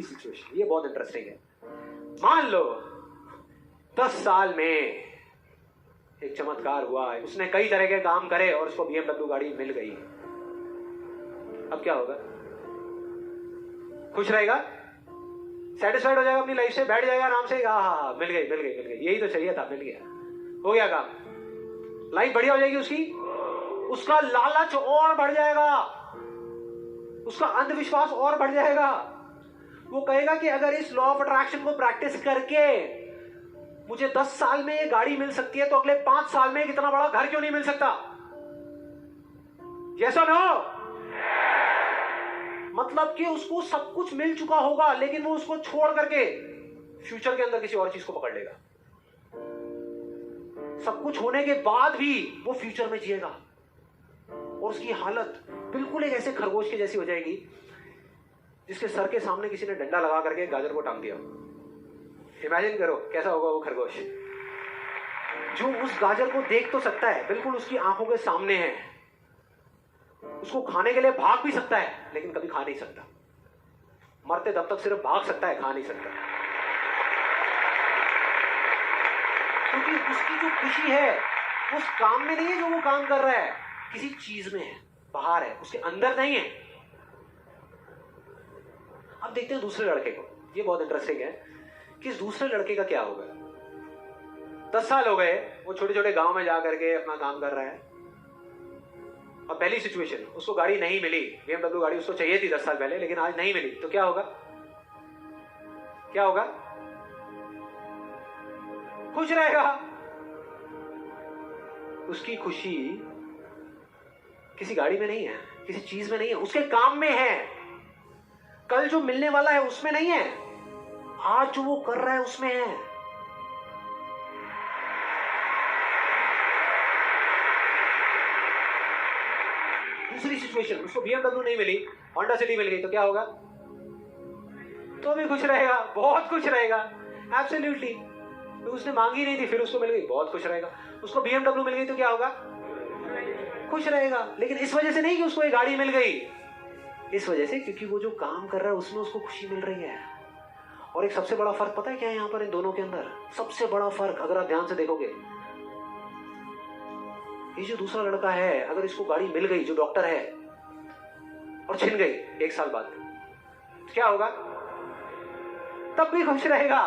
सिचुएशन ये बहुत इंटरेस्टिंग है। मान लो 10 साल में एक चमत्कार हुआ है, उसने कई तरह के काम करे और उसको BMW गाड़ी मिल गई। अब क्या होगा? खुश रहेगा? सेटिस्फाइड हो जाएगा अपनी लाइफ से, बैठ जाएगा आराम से, हाँ मिल गई, यही तो चाहिए था, मिल गया, हो गया काम, लाइफ बढ़िया हो जाएगी उसकी। उसका लालच और बढ़ जाएगा, उसका अंधविश्वास और बढ़ जाएगा। वो कहेगा कि अगर इस लॉ ऑफ अट्रैक्शन को प्रैक्टिस करके मुझे 10 साल में ये गाड़ी मिल सकती है तो अगले 5 साल में कितना बड़ा घर क्यों नहीं मिल सकता? यस और नो? मतलब कि उसको सब कुछ मिल चुका होगा लेकिन वो उसको छोड़ करके फ्यूचर के अंदर किसी और चीज को पकड़ लेगा। सब कुछ होने के बाद भी वो फ्यूचर में जिएगा और उसकी हालत बिल्कुल एक ऐसे खरगोश की जैसी हो जाएगी जिसके सर के सामने किसी ने डंडा लगा करके गाजर को टांग दिया। इमेजिन करो कैसा होगा वो खरगोश, जो उस गाजर को देख तो सकता है, बिल्कुल उसकी आंखों के सामने है, उसको खाने के लिए भाग भी सकता है लेकिन कभी खा नहीं सकता। मरते दम तक सिर्फ भाग सकता है, खा नहीं सकता, क्योंकि उसकी जो खुशी है उस काम में नहीं है जो वो काम कर रहा है, किसी चीज में है, बाहर है, उसके अंदर नहीं है। अब देखते हैं दूसरे लड़के को। ये बहुत इंटरेस्टिंग है कि इस दूसरे लड़के का क्या होगा। 10 साल हो गए, वो छोटे छोटे गांव में जा करके अपना काम कर रहा है। और पहली सिचुएशन, उसको गाड़ी नहीं मिली, BMW गाड़ी उसको चाहिए थी 10 साल पहले लेकिन आज नहीं मिली, तो क्या होगा? क्या होगा? खुश रहेगा। उसकी खुशी किसी गाड़ी में नहीं है, किसी चीज में नहीं है, उसके काम में है। कल जो मिलने वाला है उसमें नहीं है, आज जो वो कर रहा है उसमें है। दूसरी सिचुएशन, उसको BMW नहीं मिली, होंडा सिटी मिल गई, तो क्या होगा? तो भी खुश रहेगा, बहुत खुश रहेगा, एब्सोल्युटली। तो उसने मांगी नहीं थी, फिर उसको मिल गई, बहुत खुश रहेगा। उसको BMW मिल गई तो क्या होगा? खुश रहेगा। लेकिन इस वजह से नहीं कि उसको ये गाड़ी मिल गई, इस वजह से क्योंकि वो जो काम कर रहा है उसमें उसको खुशी मिल रही है। और एक सबसे बड़ा फर्क पता है क्या है यहाँ पर इन दोनों के अंदर? सबसे बड़ा फर्क अगर आप ध्यान से देखोगे, ये जो दूसरा लड़का है, अगर इसको गाड़ी मिल गई, जो डॉक्टर है, और छिन गई 1 साल बाद, तो क्या होगा? तब भी खुश रहेगा।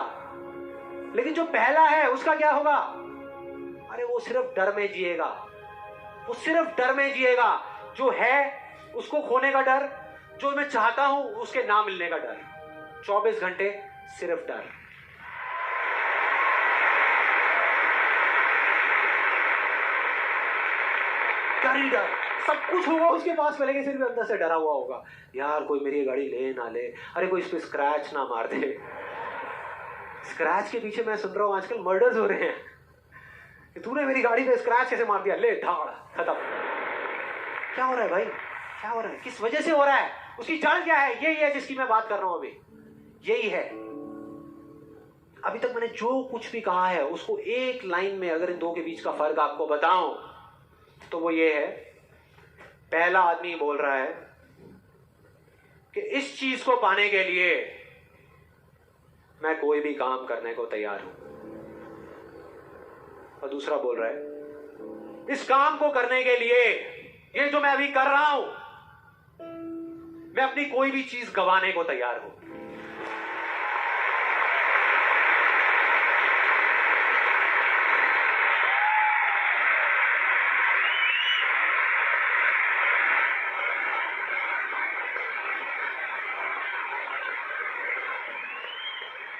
लेकिन जो पहला है उसका क्या होगा? अरे वो सिर्फ डर में जिएगा, वो सिर्फ डर में जिएगा। जो है उसको खोने का डर, जो मैं चाहता हूं उसके ना मिलने का डर, 24 घंटे सिर्फ डर। डर ही डर, सब कुछ होगा उसके पास पहले, सिर्फ अंदर से डरा हुआ होगा, यार कोई मेरी गाड़ी ले ना ले, अरे कोई इस पे स्क्रैच ना मार दे। स्क्रैच के पीछे मैं सुन रहा हूं आजकल मर्डर्स हो रहे हैं, तूने मेरी गाड़ी पे स्क्रैच कैसे मार दिया, ले ढाड़, खत्म। क्या हो रहा है भाई? क्या हो रहा है? किस वजह से हो रहा है? उसकी जड़ क्या है? यही है जिसकी मैं बात कर रहा हूं अभी, यही है। अभी तक मैंने जो कुछ भी कहा है उसको एक लाइन में अगर इन दो के बीच का फर्क आपको बताऊं तो वो ये है, पहला आदमी बोल रहा है कि इस चीज को पाने के लिए मैं कोई भी काम करने को तैयार हूं, और दूसरा बोल रहा है इस काम को करने के लिए, ये जो मैं अभी कर रहा हूं, मैं अपनी कोई भी चीज गंवाने को तैयार हूं।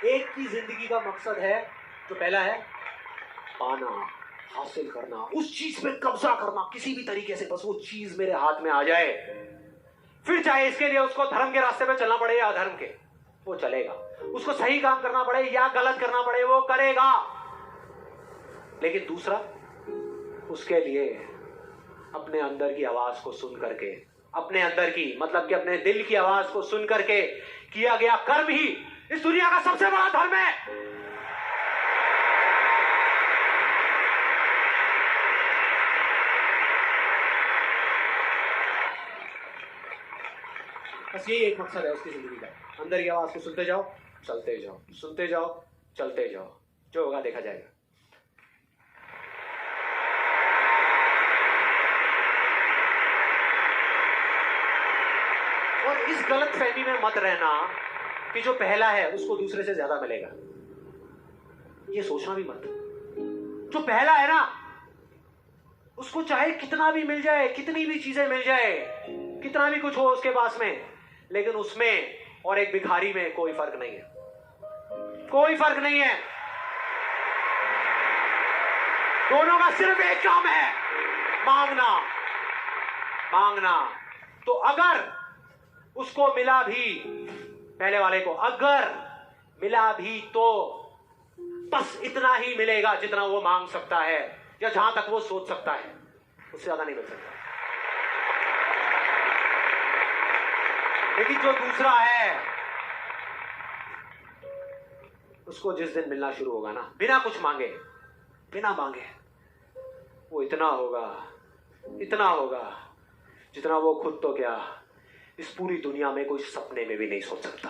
एक की जिंदगी का मकसद है, जो पहला है पाना, हासिल करना, उस चीज पे कब्जा करना किसी भी तरीके से, बस वो चीज मेरे हाथ में आ जाए। फिर चाहे इसके लिए उसको धर्म के रास्ते पे चलना पड़े या अधर्म के, वो चलेगा। उसको सही काम करना पड़े या गलत करना पड़े, वो करेगा। लेकिन दूसरा, उसके लिए अपने अंदर की आवाज को सुन करके, अपने अंदर की मतलब कि अपने दिल की आवाज को सुन करके किया गया कर्म ही इस दुनिया का सबसे बड़ा धर्म है। बस यही एक मकसद है उसकी जिंदगी का, अंदर की आवाज को सुनते जाओ, चलते जाओ, सुनते जाओ, चलते जाओ, जो होगा देखा जाएगा। और इस गलत फहमी में मत रहना कि जो पहला है उसको दूसरे से ज्यादा मिलेगा, ये सोचना भी मत। जो पहला है ना, उसको चाहे कितना भी मिल जाए, कितनी भी चीजें मिल जाए, कितना भी कुछ हो उसके पास में, लेकिन उसमें और एक भिखारी में कोई फर्क नहीं है, कोई फर्क नहीं है। दोनों का सिर्फ एक काम है, मांगना, मांगना। तो अगर उसको मिला भी, पहले वाले को अगर मिला भी, तो बस इतना ही मिलेगा जितना वो मांग सकता है या जहां तक वो सोच सकता है, उससे ज्यादा नहीं मिल सकता। लेकिन जो दूसरा है, उसको जिस दिन मिलना शुरू होगा ना, बिना कुछ मांगे, बिना मांगे, वो इतना होगा, इतना होगा जितना वो खुद तो क्या इस पूरी दुनिया में कोई सपने में भी नहीं सोच सकता,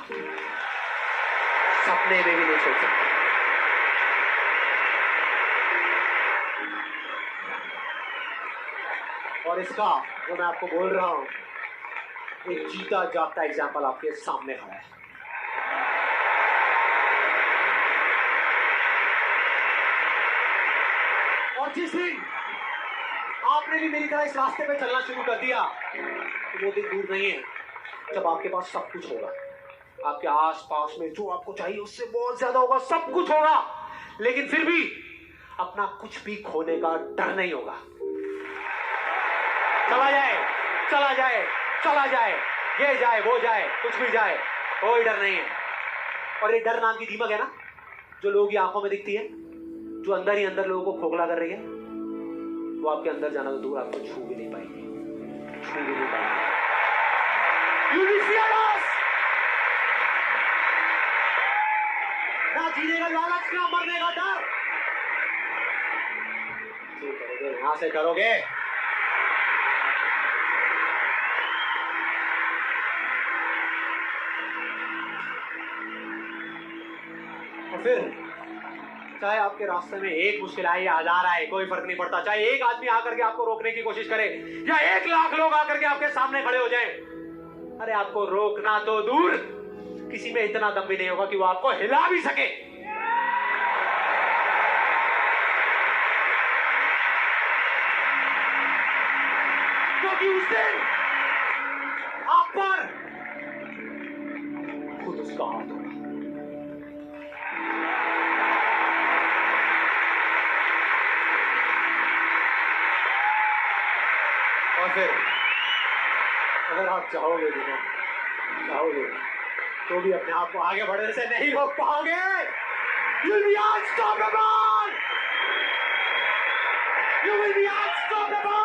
सपने में भी नहीं सोच सकता। और इसका जो मैं आपको बोल रहा हूं, एक जीता जागता एग्जाम्पल आपके सामने खड़ा है। और जिस दिन आपने भी मेरी तरह इस रास्ते पे चलना शुरू कर दिया, तो वो दिन दूर नहीं है जब आपके पास सब कुछ होगा, आपके आस पास में जो आपको चाहिए उससे बहुत ज्यादा होगा, सब कुछ होगा, लेकिन फिर भी अपना कुछ भी खोने का डर नहीं होगा। चला जाए, चला जाए, चला जाए, ये जाए, वो जाए, कुछ भी जाए, कोई डर नहीं है। और ये डर नाम की दीमक है ना, जो लोगों की आंखों में दिखती है, जो अंदर ही अंदर लोगों को खोखला कर रही है, वो आपके अंदर जाना तो दूर, आपको छू भी नहीं पाएगी, छू भी नहीं पाएगी। You will be fearless। ना जीने का लालच, ना मरने का डर। जो करोगे यहां से करोगे। और फिर चाहे आपके रास्ते में एक मुश्किल आए या हजार आए, कोई फर्क नहीं पड़ता। चाहे एक आदमी आकर के आपको रोकने की कोशिश करे या 1 लाख लोग आकर के आपके सामने खड़े हो जाएं, अरे आपको रोकना तो दूर, किसी में इतना दम भी नहीं होगा कि वो आपको हिला भी सके। क्योंकि उस दिन आप पर खुद उसका हाथ होगा। और फिर अगर आप चाहोगे भी ना, चाहोगे तो भी अपने आप को आगे बढ़ने से नहीं रोक पाओगे। You will be unstoppable! You will be unstoppable!